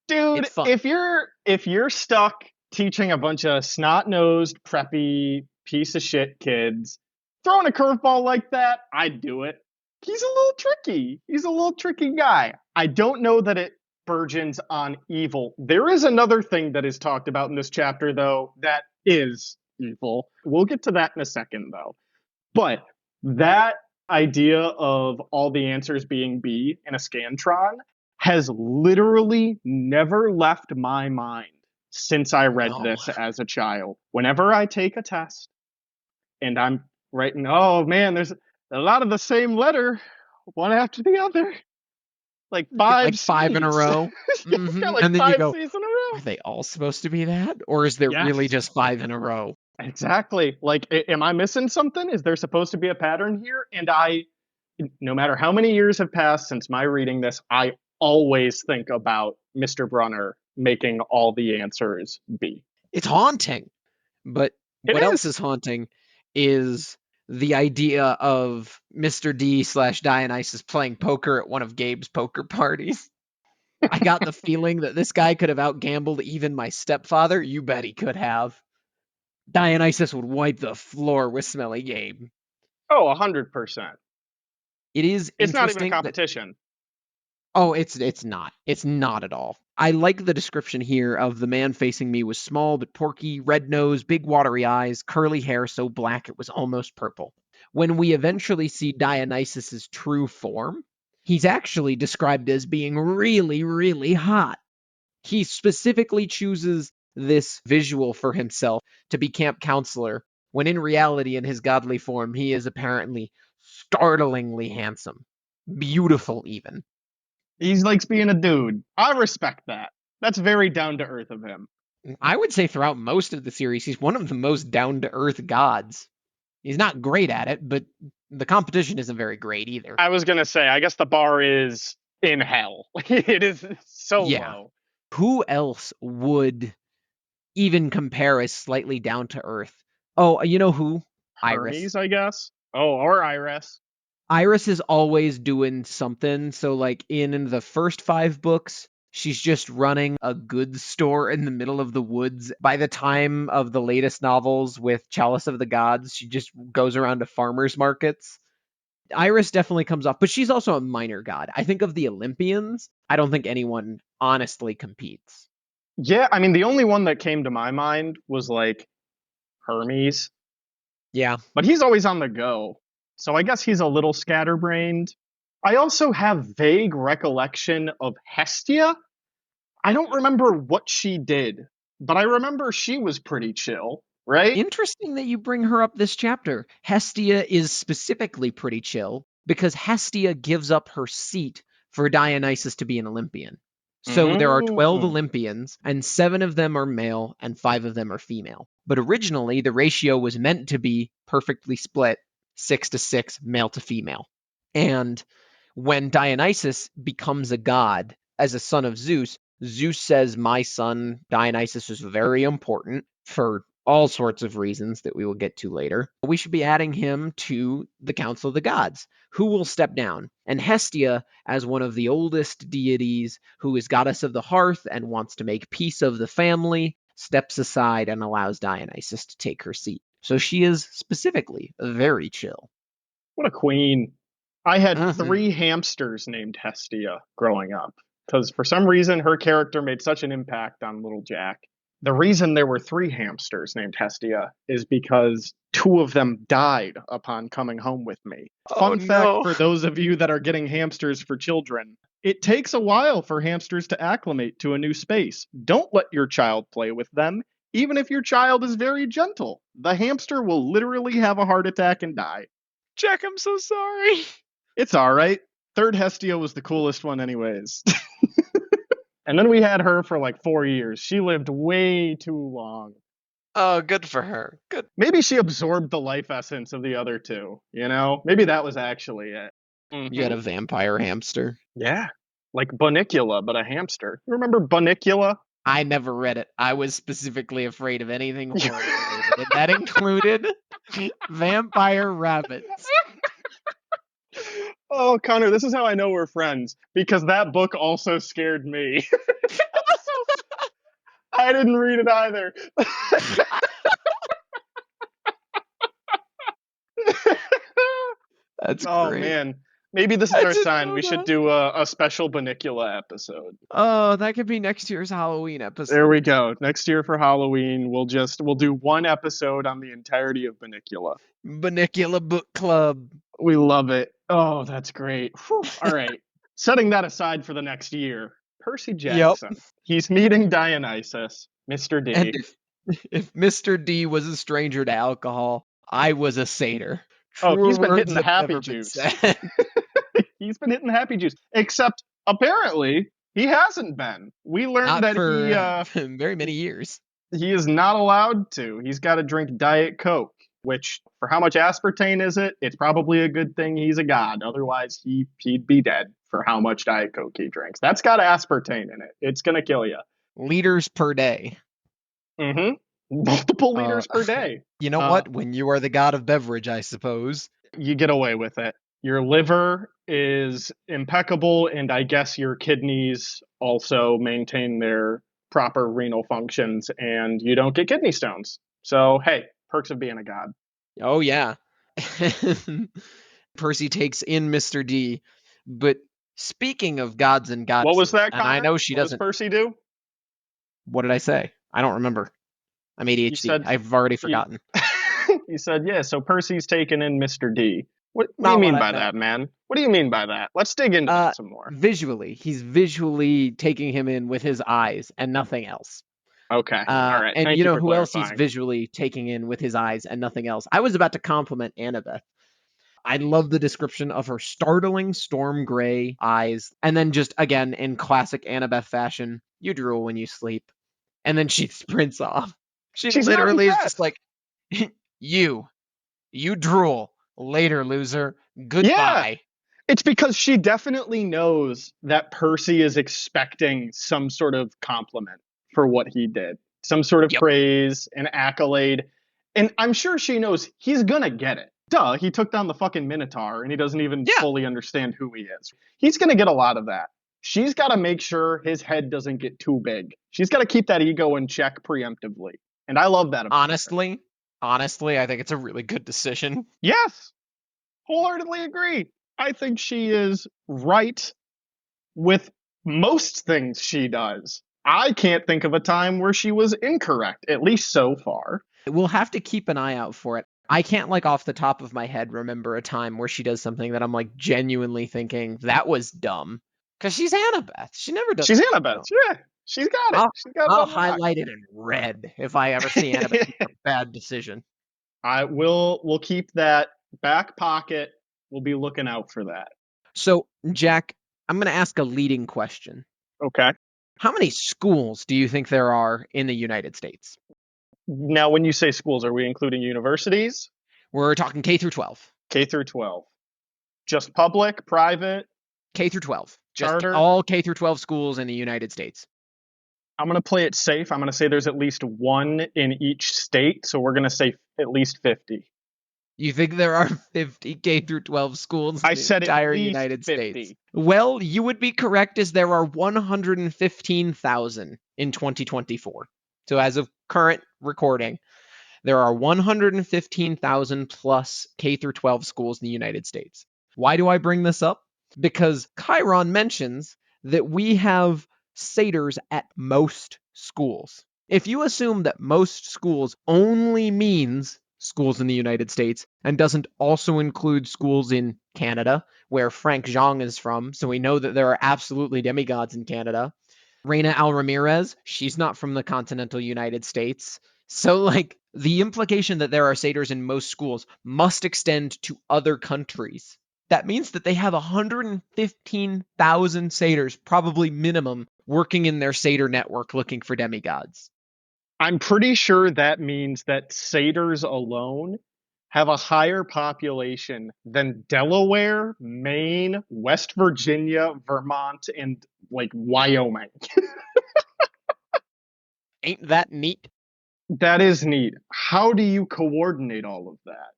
Dude, It's fun. if you're stuck teaching a bunch of snot-nosed, preppy, piece of shit kids, throwing a curveball like that, I'd do it. He's a little tricky. He's a little tricky guy. I don't know that it burgeons on evil. There is another thing that is talked about in this chapter, though, that is evil. We'll get to that in a second, though. But that idea of all the answers being B in a Scantron has literally never left my mind since I read this as a child. Whenever I take a test and I'm writing, oh man, there's a lot of the same letter, one after the other. Like five in a C's. row. Yeah, like and then you go, C's in a row. are they all supposed to be that? Or is there really just 5 in a row? Exactly. Like, am I missing something? Is there supposed to be a pattern here? And no matter how many years have passed since my reading this, I always think about Mr. Brunner making all the answers B. It's haunting. But what else is haunting is the idea of Mr. D/Dionysus playing poker at one of Gabe's poker parties. I got the feeling that this guy could have outgambled even my stepfather. You bet he could have. Dionysus would wipe the floor with Smelly Gabe. Oh, 100%. It's not even a competition. It's not. It's not at all. I like the description here of the man facing me was small but porky, red nose, big watery eyes, curly hair so black it was almost purple. When we eventually see Dionysus's true form, he's actually described as being really, really hot. He specifically chooses this visual for himself to be camp counselor, when in reality, in his godly form, he is apparently startlingly handsome. Beautiful, even. He likes being a dude. I respect that. That's very down to earth of him. I would say throughout most of the series, he's one of the most down to earth gods. He's not great at it, but the competition isn't very great either. I was going to say, I guess the bar is in hell. It is so low. Who else would even compare as slightly down to earth? Oh, you know who? Hermes, I guess. Oh, or Iris. Iris is always doing something. So, like, in the first 5 books, she's just running a goods store in the middle of the woods. By the time of the latest novels with Chalice of the Gods, she just goes around to farmers markets. Iris definitely comes off, but she's also a minor god. I think of the Olympians, I don't think anyone honestly competes. Yeah, I mean, the only one that came to my mind was, like, Hermes. Yeah. But he's always on the go. So I guess he's a little scatterbrained. I also have vague recollection of Hestia. I don't remember what she did, but I remember she was pretty chill, right? Interesting that you bring her up this chapter. Hestia is specifically pretty chill because Hestia gives up her seat for Dionysus to be an Olympian. So there are 12 Olympians, and 7 of them are male and 5 of them are female. But originally, the ratio was meant to be perfectly split, 6-6, male to female. And when Dionysus becomes a god as a son of Zeus, Zeus says, my son Dionysus is very important for all sorts of reasons that we will get to later. We should be adding him to the Council of the Gods. Who will step down? And Hestia, as one of the oldest deities, who is goddess of the hearth and wants to make peace of the family, steps aside and allows Dionysus to take her seat. So she is specifically very chill. What a queen. I had 3 hamsters named Hestia growing up, because for some reason her character made such an impact on little Jack. The reason there were 3 hamsters named Hestia is because 2 of them died upon coming home with me. Fun fact for those of you that are getting hamsters for children. It takes a while for hamsters to acclimate to a new space. Don't let your child play with them, even if your child is very gentle. The hamster will literally have a heart attack and die. Jack, I'm so sorry. It's all right. 3rd Hestia was the coolest one anyways. And then we had her for like 4 years. She lived way too long. Oh, good for her. Good. Maybe she absorbed the life essence of the other two, you know? Maybe that was actually it. You had a vampire hamster. Yeah. Like Bunicula, but a hamster. You remember Bunicula? I never read it. I was specifically afraid of anything horror related, and that included vampire rabbits. Oh, Connor, this is how I know we're friends. Because that book also scared me. I didn't read it either. That's Oh, great. man. Maybe this is I our didn't sign. know We should that. do a special Bunicula episode. Oh, that could be next year's Halloween episode. There we go. Next year for Halloween, we'll do one episode on the entirety of Bunicula. Bunicula Book Club. We love it. Oh, that's great. Whew. All right. Setting that aside for the next year, Percy Jackson. He's meeting Dionysus, Mr. D. And if Mr. D was a stranger to alcohol, I was a satyr. Oh, Truer he's been words hitting the have happy never been juice. said. He's been hitting the happy juice. Except apparently he hasn't been. We learned Not that for very many years. he is not allowed to. He's got to drink Diet Coke, which for how much aspartame is it? It's probably a good thing he's a god. Otherwise, he'd be dead for how much Diet Coke he drinks. That's got aspartame in it. It's gonna kill you. Liters per day. Mm-hmm. Multiple liters per day. You know what? When you are the god of beverage, I suppose. You get away with it. Your liver is impeccable, and I guess your kidneys also maintain their proper renal functions, and you don't get kidney stones. So, hey, perks of being a god. Oh, yeah. Percy takes in Mr. D. But speaking of gods and goddesses, What was that, and I Connor? know she What doesn't. does Percy do? What did I say? I don't remember. I'm ADHD. said- I've already forgotten. You said, yeah, so Percy's taking in Mr. D. What do Not you mean what by I meant. that, man? What do you mean by that? Let's dig into that some more. Visually, he's visually taking him in with his eyes and nothing else. Okay. All right. And Thank you know for who else he's clarifying. visually taking in with his eyes and nothing else? I was about to compliment Annabeth. I love the description of her startling storm gray eyes. And then just, again, in classic Annabeth fashion, you drool when you sleep. And then she sprints off. She's not literally is impressed. just like, you drool. Later, loser. Goodbye. It's because she definitely knows that Percy is expecting some sort of compliment for what he did, some sort of praise, an accolade. And I'm sure she knows he's going to get it. Duh, he took down the fucking Minotaur and he doesn't even fully understand who he is. He's going to get a lot of that. She's got to make sure his head doesn't get too big. She's got to keep that ego in check preemptively. And I love that. About her. Honestly, I think it's a really good decision. Yes, wholeheartedly agree. I think she is right with most things she does. I can't think of a time where she was incorrect, at least so far. We'll have to keep an eye out for it. I can't, like, off the top of my head remember a time where she does something that I'm, like, genuinely thinking, that was dumb. Because she's Annabeth. She never does. She's Annabeth, yeah. She's got it. She's got I'll highlight it in red if I ever see Annabeth make a bad decision. We'll keep that back pocket. We'll be looking out for that. So, Jack, I'm going to ask a leading question. Okay. How many schools do you think there are in the United States? Now, when you say schools, are we including universities? We're talking K through 12. K through 12. Just public, private? K through 12. Charter? Just all K through 12 schools in the United States. I'm going to play it safe. I'm going to say there's at least one in each state. So we're going to say at least 50. You think there are 50 K through 12 schools in the entire United States? Well, you would be correct, as there are 115,000 in 2024. So as of current recording, there are 115,000 plus K through 12 schools in the United States. Why do I bring this up? Because Chiron mentions that we have satyrs at most schools. If you assume that most schools only means schools in the United States and doesn't also include schools in Canada, where Frank Zhang is from, so we know that there are absolutely demigods in Canada. Reina Al Ramirez, she's not from the continental United States. So, like, the implication that there are satyrs in most schools must extend to other countries. That means that they have 115,000 satyrs, probably minimum, working in their satyr network looking for demigods. I'm pretty sure that means that satyrs alone have a higher population than Delaware, Maine, West Virginia, Vermont, and like Wyoming. Ain't that neat? That is neat. How do you coordinate all of that?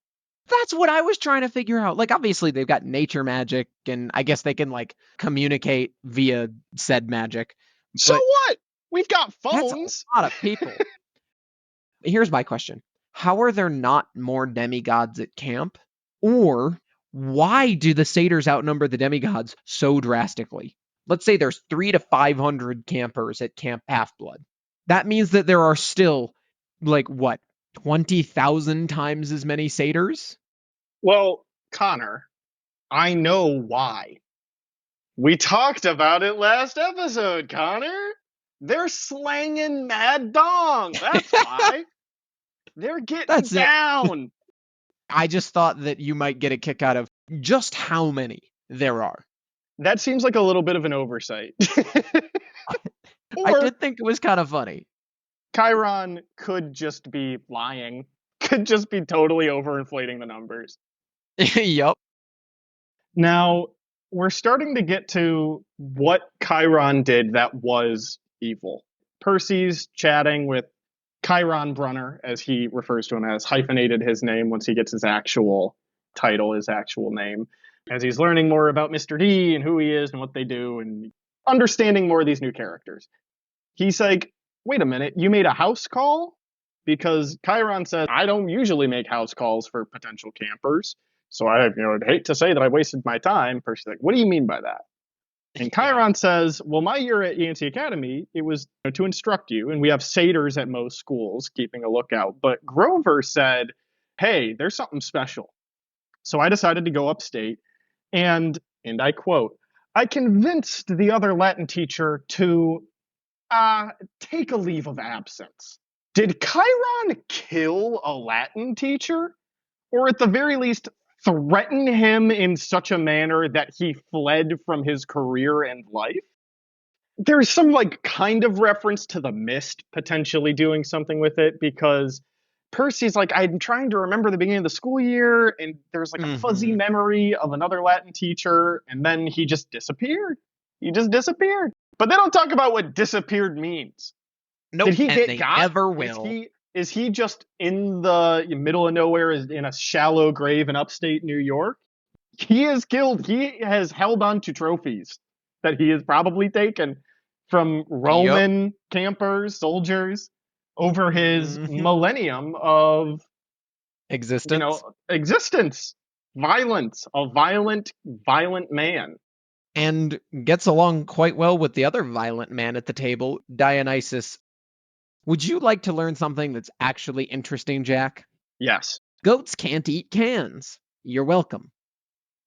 That's what I was trying to figure out. Like, obviously, they've got nature magic, and I guess they can, like, communicate via said magic. So But what? We've got that's a phones. lot of people. Here's my question. How are there not more demigods at camp? Or why do the satyrs outnumber the demigods so drastically? Let's say there's 300 to 500 campers at Camp Half-Blood. That means that there are still, like, what, 20,000 times as many satyrs? Well, Connor, I know why. We talked about it last episode, Connor. They're slanging mad dong. That's why. They're getting That's it. down. I just thought that you might get a kick out of just how many there are. That seems like a little bit of an oversight. I Or did think it was kind of funny. Chiron could just be lying, could just be totally overinflating the numbers. Yup. Now, we're starting to get to what Chiron did that was evil. Percy's chatting with Chiron Brunner, as he refers to him as, hyphenated his name once he gets his actual title, his actual name, as he's learning more about Mr. D and who he is and what they do and understanding more of these new characters. He's like, wait a minute, you made a house call? Because Chiron says, I don't usually make house calls for potential campers. So I'd hate to say that I wasted my time. Percy's like, what do you mean by that? And Chiron says, well, my year at ENT Academy, it was to instruct you, and we have satyrs at most schools keeping a lookout. But Grover said, hey, there's something special. So I decided to go upstate, and I quote, I convinced the other Latin teacher to take a leave of absence. Did Chiron kill a Latin teacher? Or at the very least, threaten him in such a manner that he fled from his career and life? There's some like kind of reference to the mist potentially doing something with it, because Percy's like, I'm trying to remember the beginning of the school year, and there's like a fuzzy memory of another Latin teacher, and then he just disappeared. He just disappeared. But they don't talk about what disappeared means. Nope, Did he and get they got? never will. Is he just in the middle of nowhere, in a shallow grave in upstate New York? He is killed. He has held on to trophies that he has probably taken from Roman campers, soldiers, over his millennium of Existence. existence. Violence. A violent man. And gets along quite well with the other violent man at the table, Dionysus. Would you like to learn something that's actually interesting, Jack? Yes. Goats can't eat cans. You're welcome.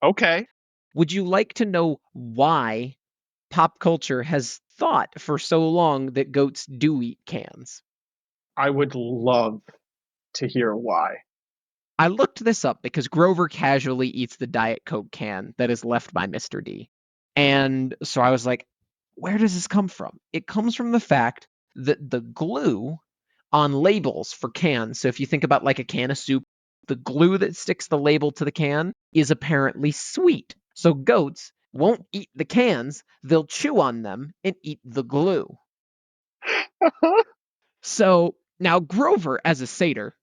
Okay. Would you like to know why pop culture has thought for so long that goats do eat cans? I would love to hear why. I looked this up because Grover casually eats the Diet Coke can that is left by Mr. D. And so I was like, where does this come from? It comes from the fact that the glue on labels for cans, so if you think about like a can of soup, the glue that sticks the label to the can is apparently sweet. So goats won't eat the cans, they'll chew on them and eat the glue. So now Grover, as a satyr,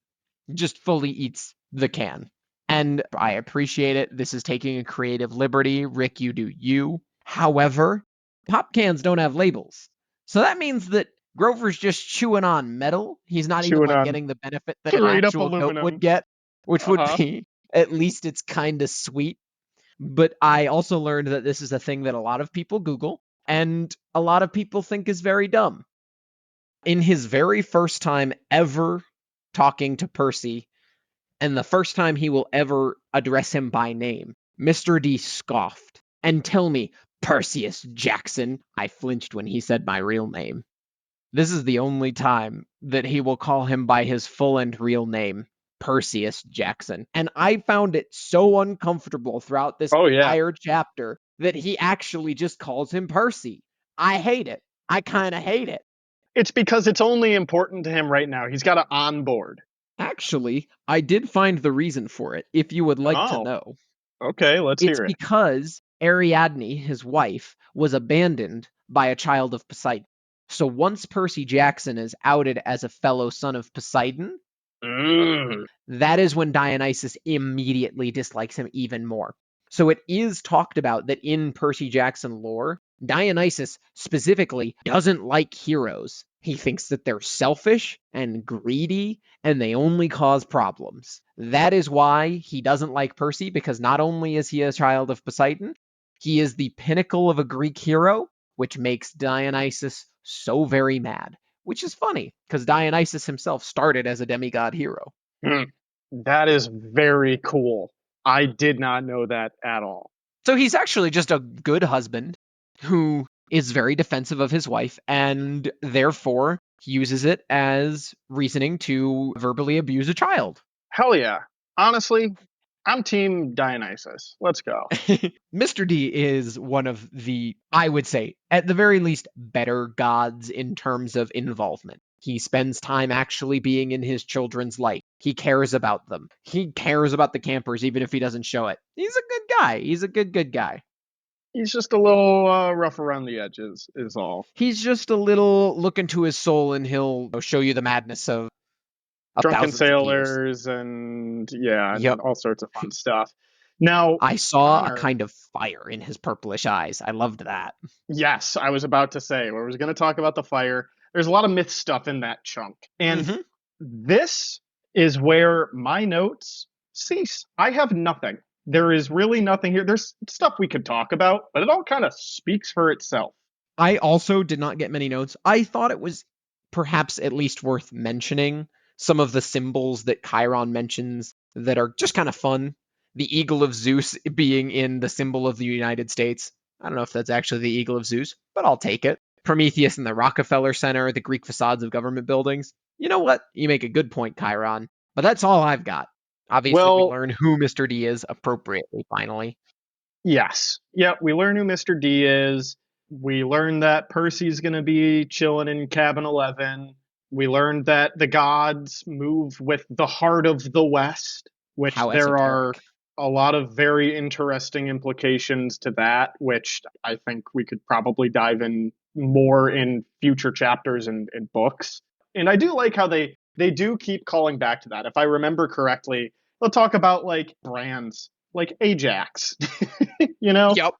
just fully eats the can. And I appreciate it. This is taking a creative liberty. Rick, you do you. However, pop cans don't have labels. So that means that Grover's just chewing on metal. He's not even like getting the benefit that an straight up actual goat aluminum. would get, which would be, at least it's kind of sweet. But I also learned that this is a thing that a lot of people Google and a lot of people think is very dumb. In his very first time ever talking to Percy, and the first time he will ever address him by name, Mr. D scoffed. And tell me, Perseus Jackson, I flinched when he said my real name. This is the only time that he will call him by his full and real name, Perseus Jackson. And I found it so uncomfortable throughout this entire chapter that he actually just calls him Percy. I hate it. I kind of hate it. It's because it's only important to him right now. He's got to onboard. Actually, I did find the reason for it, if you would like to Oh, know. okay, let's It's hear it. because Ariadne, his wife, was abandoned by a child of Poseidon. So once Percy Jackson is outed as a fellow son of Poseidon, Mm. that is when Dionysus immediately dislikes him even more. So it is talked about that in Percy Jackson lore, Dionysus specifically doesn't like heroes. He thinks that they're selfish and greedy and they only cause problems. That is why he doesn't like Percy, because not only is he a child of Poseidon, he is the pinnacle of a Greek hero, which makes Dionysus so very mad. Which is funny, because Dionysus himself started as a demigod hero. Hmm. That is very cool. I did not know that at all. So he's actually just a good husband who is very defensive of his wife and therefore uses it as reasoning to verbally abuse a child. Hell yeah. Honestly, I'm team Dionysus. Let's go. Mr. D is one of the, I would say, at the very least, better gods in terms of involvement. He spends time actually being in his children's life. He cares about them. He cares about the campers, even if he doesn't show it. He's a good guy. He's a good guy. He's just a little rough around the edges, is all. He's just a little look into his soul and he'll show you the madness of Drunken thousands of years. sailors and yeah, and Yep. all sorts of fun stuff. Now, I saw a Connor, kind of fire in his purplish eyes. I loved that. yes, I was about to say, I was going to talk about the fire. There's a lot of myth stuff in that chunk. And Mm-hmm. this is where my notes cease. I have nothing. There is really nothing here. There's stuff we could talk about, but it all kind of speaks for itself. I also did not get many notes. I thought it was perhaps at least worth mentioning some of the symbols that Chiron mentions that are just kind of fun. The eagle of Zeus being in the symbol of the United States. I don't know if that's actually the eagle of Zeus, but I'll take it. Prometheus in the Rockefeller Center, the Greek facades of government buildings. You know what? You make a good point, Chiron. But that's all I've got. Obviously, we Well, learn who Mr. D is appropriately, finally. yes. Yeah, we learn who Mr. D is. We learn that Percy's going to be chilling in cabin 11. We learned that the gods move with the heart of the West, which How there are esoteric. a lot of very interesting implications to that, which I think we could probably dive in more in future chapters and books. And I do like how they do keep calling back to that. If I remember correctly, they'll talk about like brands like Ajax, you know, Yep.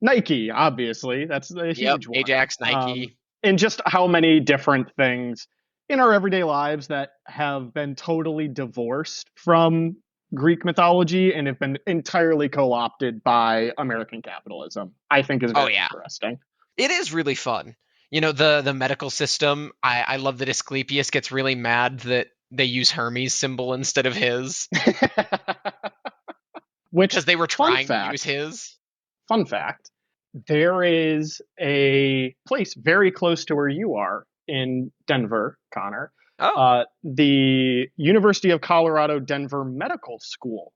Nike, obviously, that's a Yep. huge one. Ajax, Nike. And just how many different things in our everyday lives that have been totally divorced from Greek mythology and have been entirely co-opted by American capitalism, I think is Oh, very yeah. interesting. It is really fun. You know, the medical system, I love that Asclepius gets really mad that they use Hermes' symbol instead of his, Which, because they were trying to use his. fun fact, there is a place very close to where you are in Denver, Connor, Oh, the University of Colorado Denver Medical School.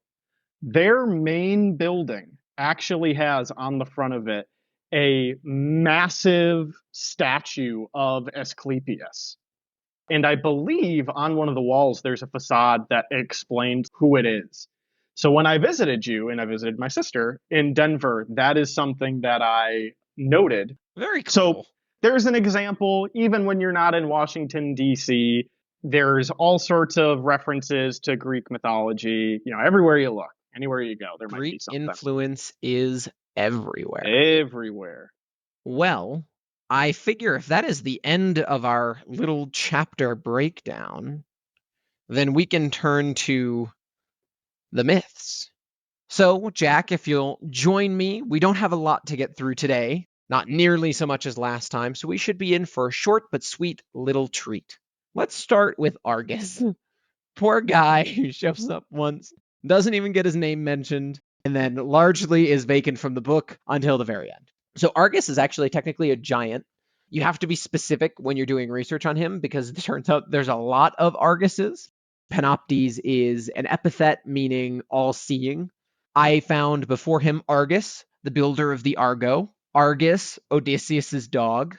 Their main building actually has on the front of it a massive statue of Asclepius. And I believe on one of the walls there's a facade that explains who it is. So when I visited you and I visited my sister in Denver, that is something that I noted. very So cool. there's an example, even when you're not in Washington, D.C., there's all sorts of references to Greek mythology. You know, everywhere you look, anywhere you go, there might be Greek something. influence is everywhere. Everywhere. Well, I figure if that is the end of our little chapter breakdown, then we can turn to the myths. So, Jack, if you'll join me, we don't have a lot to get through today, not nearly so much as last time, so we should be in for a short but sweet little treat. Let's start with Argus. Poor guy who shows up once, doesn't even get his name mentioned, and then largely is vacant from the book until the very end. So, Argus is actually technically a giant. You have to be specific when you're doing research on him because it turns out there's a lot of Arguses. Panoptes is an epithet meaning all seeing. I found before him Argus, the builder of the Argo, Argus, Odysseus's dog,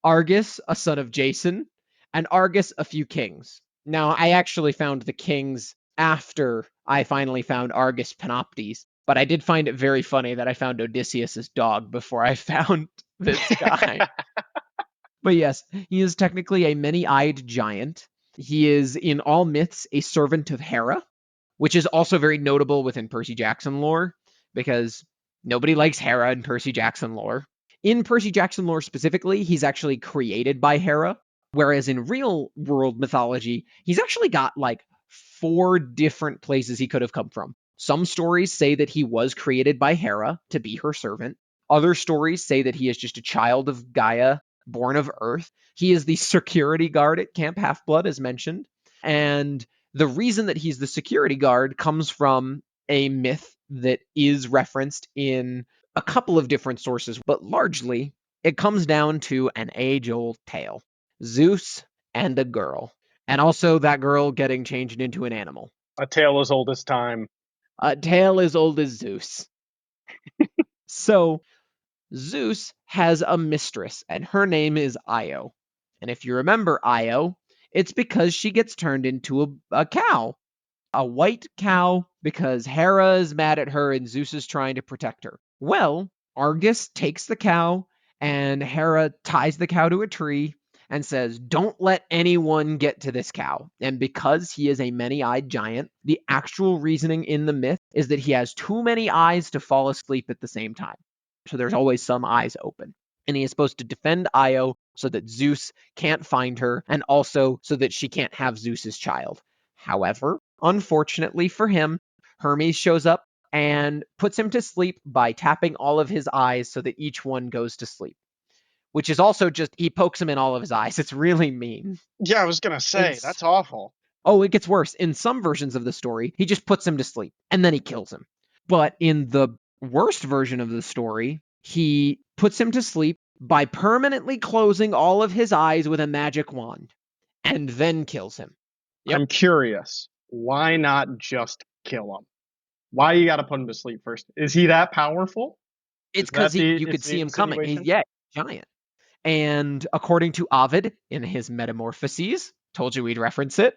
Argus, a son of Jason, and Argus, a few kings. Now, I actually found the kings after I finally found Argus Panoptes, but I did find it very funny that I found Odysseus's dog before I found this guy. But yes, he is technically a many-eyed giant. He is, in all myths, a servant of Hera, which is also very notable within Percy Jackson lore, because nobody likes Hera in Percy Jackson lore. In Percy Jackson lore specifically, he's actually created by Hera, whereas in real world mythology, he's actually got like 4 different places he could have come from. Some stories say that he was created by Hera to be her servant. Other stories say that he is just a child of Gaia, born of Earth. He is the security guard at Camp Half-Blood, as mentioned. And the reason that he's the security guard comes from a myth that is referenced in a couple of different sources, but largely it comes down to an age-old tale. Zeus and a girl. And also that girl getting changed into an animal. A tale as old as time. A tale as old as Zeus. So Zeus has a mistress, and her name is Io. And if you remember Io, it's because she gets turned into a cow. A white cow, because Hera is mad at her and Zeus is trying to protect her. Well, Argus takes the cow, and Hera ties the cow to a tree and says, "Don't let anyone get to this cow." And because he is a many-eyed giant, the actual reasoning in the myth is that he has too many eyes to fall asleep at the same time. So there's always some eyes open. And he is supposed to defend Io so that Zeus can't find her, and also so that she can't have Zeus's child. However, unfortunately for him, Hermes shows up and puts him to sleep by tapping all of his eyes so that each one goes to sleep. Which is also just, he pokes him in all of his eyes. It's really mean. Yeah, I was gonna say, that's awful. Oh, it gets worse. In some versions of the story, he just puts him to sleep and then he kills him. But in the worst version of the story, he puts him to sleep by permanently closing all of his eyes with a magic wand and then kills him. Yep. I'm curious. Why not just kill him? Why you gotta put him to sleep first? Is he that powerful? It's because you could see him coming. He's giant. And according to Ovid in his Metamorphoses, told you we'd reference it.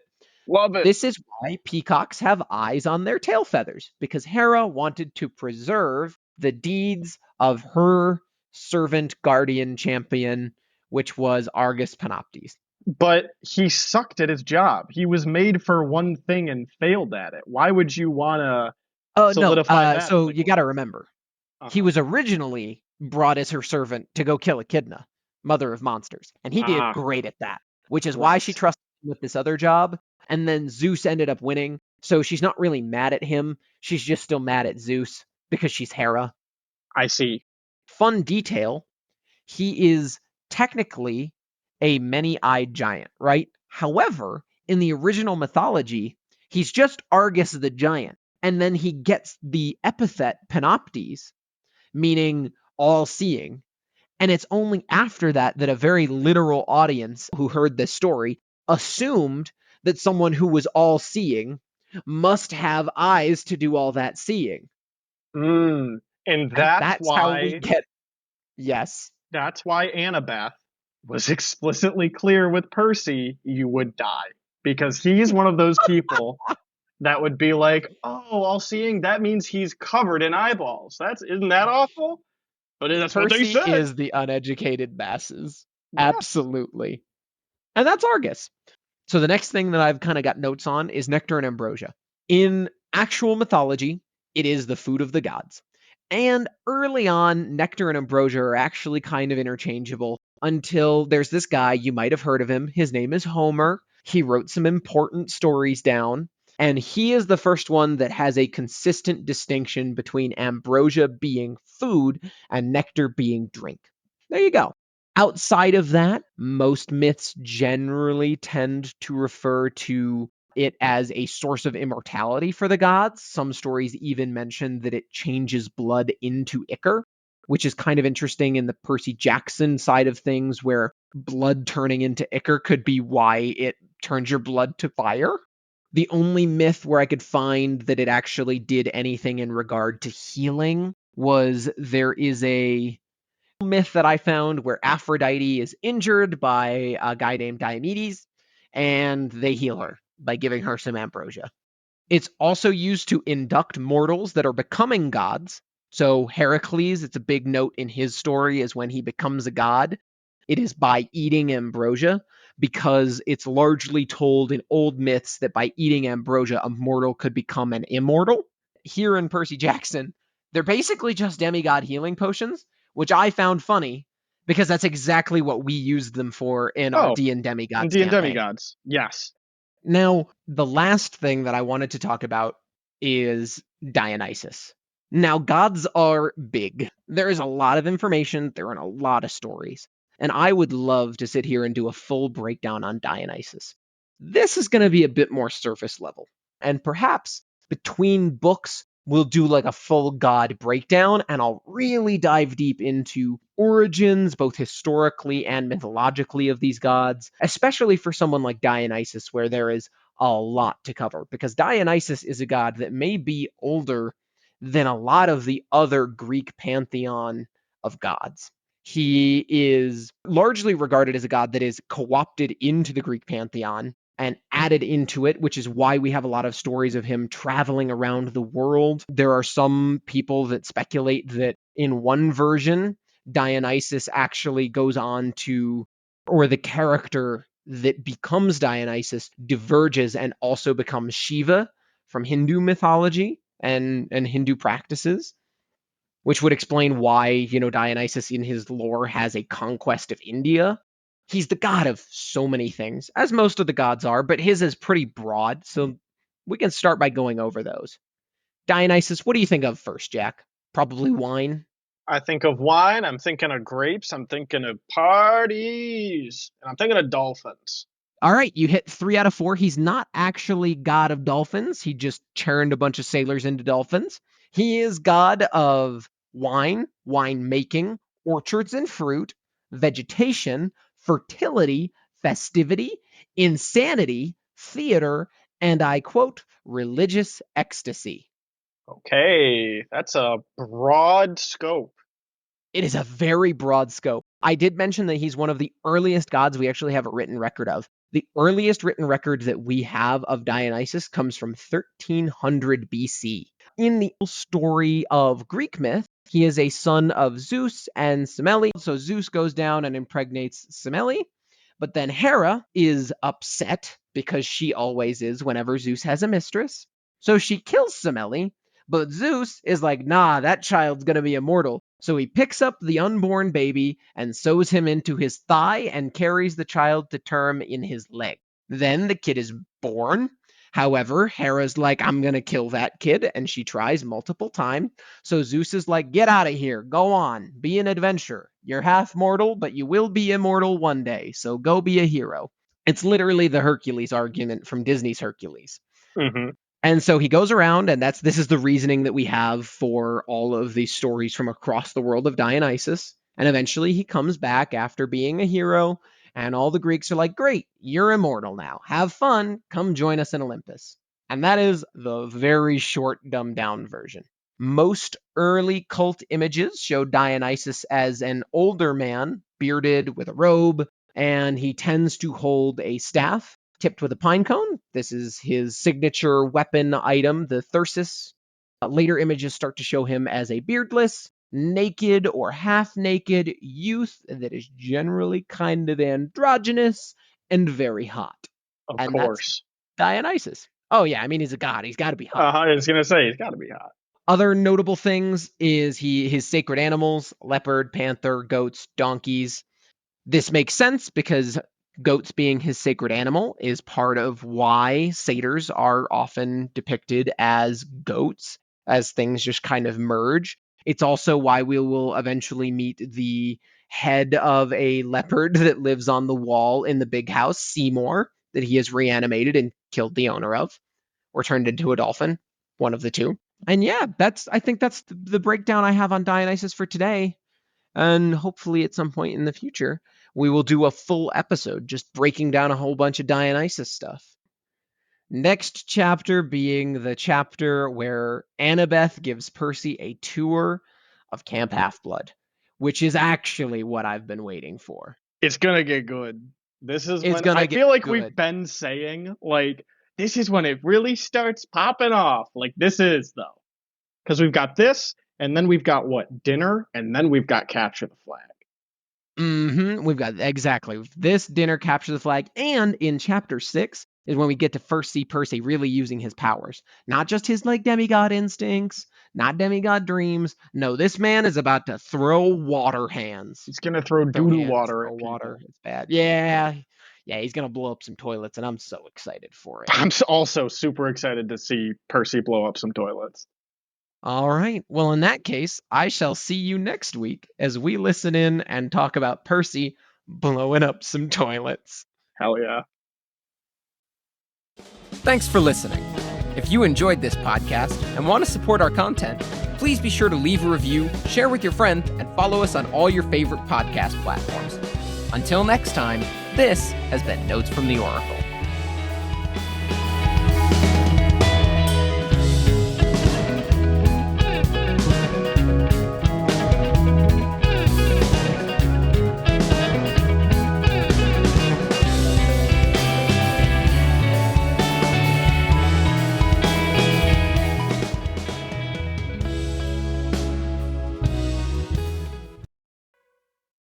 Love it. This is why peacocks have eyes on their tail feathers, because Hera wanted to preserve the deeds of her servant guardian champion, which was Argus Panoptes. But he sucked at his job. He was made for one thing and failed at it. Why would you want to solidify that? So you got to remember, he was originally brought as her servant to go kill Echidna, mother of monsters, and he did great at that, which is why she trusted him with this other job. And then Zeus ended up winning, so she's not really mad at him. She's just still mad at Zeus because she's Hera. I see. Fun detail, he is technically a many-eyed giant, right? However, in the original mythology, he's just Argus the giant, and then he gets the epithet Panoptes, meaning all-seeing. And it's only after that that a very literal audience who heard this story assumed that someone who was all-seeing must have eyes to do all that seeing. And that's why how we get... Yes. That's why Annabeth was explicitly clear with Percy, you would die. Because he's one of those people that would be like, oh, all-seeing, that means he's covered in eyeballs. Isn't that awful? But that's Percy what they said. is the uneducated masses. Yes. Absolutely. And that's Argus. So the next thing that I've kind of got notes on is Nectar and Ambrosia. In actual mythology, it is the food of the gods. And early on, Nectar and Ambrosia are actually kind of interchangeable until there's this guy, you might have heard of him. His name is Homer. He wrote some important stories down. And he is the first one that has a consistent distinction between ambrosia being food and nectar being drink. There you go. Outside of that, most myths generally tend to refer to it as a source of immortality for the gods. Some stories even mention that it changes blood into ichor, which is kind of interesting in the Percy Jackson side of things, where blood turning into ichor could be why it turns your blood to fire. The only myth where I could find that it actually did anything in regard to healing was there is a myth that I found where Aphrodite is injured by a guy named Diomedes, and they heal her by giving her some ambrosia. It's also used to induct mortals that are becoming gods. So Heracles, it's a big note in his story, is when he becomes a god, it is by eating ambrosia, because it's largely told in old myths that by eating ambrosia, a mortal could become an immortal. Here in Percy Jackson, they're basically just demigod healing potions, which I found funny because that's exactly what we used them for in our Oh, D and Demigods D and campaign. Demigods. Yes. Now, the last thing that I wanted to talk about is Dionysus. Now, gods are big. There is a lot of information, there are a lot of stories, and I would love to sit here and do a full breakdown on Dionysus. This is going to be a bit more surface level, and perhaps between books, we'll do like a full god breakdown, and I'll really dive deep into origins, both historically and mythologically, of these gods, especially for someone like Dionysus, where there is a lot to cover, because Dionysus is a god that may be older than a lot of the other Greek pantheon of gods. He is largely regarded as a god that is co-opted into the Greek pantheon and added into it, which is why we have a lot of stories of him traveling around the world. There are some people that speculate that in one version, Dionysus actually goes on to, or the character that becomes Dionysus diverges and also becomes Shiva from Hindu mythology and Hindu practices, which would explain why, Dionysus in his lore has a conquest of India. He's the god of so many things, as most of the gods are, but his is pretty broad, so we can start by going over those. Dionysus, what do you think of first, Jack? Probably wine? I think of wine. I'm thinking of grapes. I'm thinking of parties. And I'm thinking of dolphins. All right, you hit 3 out of 4. He's not actually god of dolphins. He just churned a bunch of sailors into dolphins. He is god of wine, wine making, orchards and fruit, vegetation, fertility, festivity, insanity, theater, and I quote, religious ecstasy. Okay, that's a broad scope. It is a very broad scope. I did mention that he's one of the earliest gods we actually have a written record of. The earliest written record that we have of Dionysus comes from 1300 BC. In the story of Greek myth, he is a son of Zeus and Semele. So Zeus goes down and impregnates Semele, but then Hera is upset, because she always is whenever Zeus has a mistress. So she kills Semele, but Zeus is like, nah, that child's gonna be immortal. So he picks up the unborn baby and sews him into his thigh and carries the child to term in his leg. Then the kid is born. However, Hera's like, I'm going to kill that kid, and she tries multiple times. So Zeus is like, get out of here. Go on. Be an adventurer. You're half mortal, but you will be immortal one day. So go be a hero. It's literally the Hercules argument from Disney's Hercules. Mm-hmm. And so he goes around, and this is the reasoning that we have for all of these stories from across the world of Dionysus. And eventually he comes back after being a hero, and all the Greeks are like, great, you're immortal now. Have fun. Come join us in Olympus. And that is the very short, dumbed down version. Most early cult images show Dionysus as an older man, bearded with a robe, and he tends to hold a staff tipped with a pine cone. This is his signature weapon item, the thyrsus. Later images start to show him as a beardless, naked or half naked youth that is generally kind of androgynous and very hot. Of And that's course. Dionysus. Oh, yeah, I mean, he's a god. He's got to be hot. I was gonna say, it's got to be hot. Other notable things is his sacred animals: leopard, panther, goats, donkeys. This makes sense because goats being his sacred animal is part of why satyrs are often depicted as goats, as things just kind of merge. It's also why we will eventually meet the head of a leopard that lives on the wall in the big house, Seymour, that he has reanimated and killed the owner of, or turned into a dolphin, one of the two. And yeah, I think that's the breakdown I have on Dionysus for today. And hopefully at some point in the future, we will do a full episode just breaking down a whole bunch of Dionysus stuff. Next chapter being the chapter where Annabeth gives Percy a tour of Camp Half-Blood. which is actually what I've been waiting for. It's gonna get good. This is It's when gonna I get feel like good. we've been saying, like, this is when it really starts popping off. Like, this is, though. Because we've got this, and then we've got what? Dinner, and then we've got Capture the Flag. We've got exactly this, dinner, capture the flag, and in chapter 6 is when we get to first see Percy really using his powers. Not just his like demigod instincts, not demigod dreams. No, this man is about to throw water hands. He's gonna throw Throw doo-doo hands, water throw at water. people. It's bad. Yeah. Yeah, he's gonna blow up some toilets, and I'm so excited for it. I'm also super excited to see Percy blow up some toilets. All right. Well, in that case, I shall see you next week as we listen in and talk about Percy blowing up some toilets. Hell yeah. Thanks for listening. If you enjoyed this podcast and want to support our content, please be sure to leave a review, share with your friends, and follow us on all your favorite podcast platforms. Until next time, this has been Notes from the Oracle.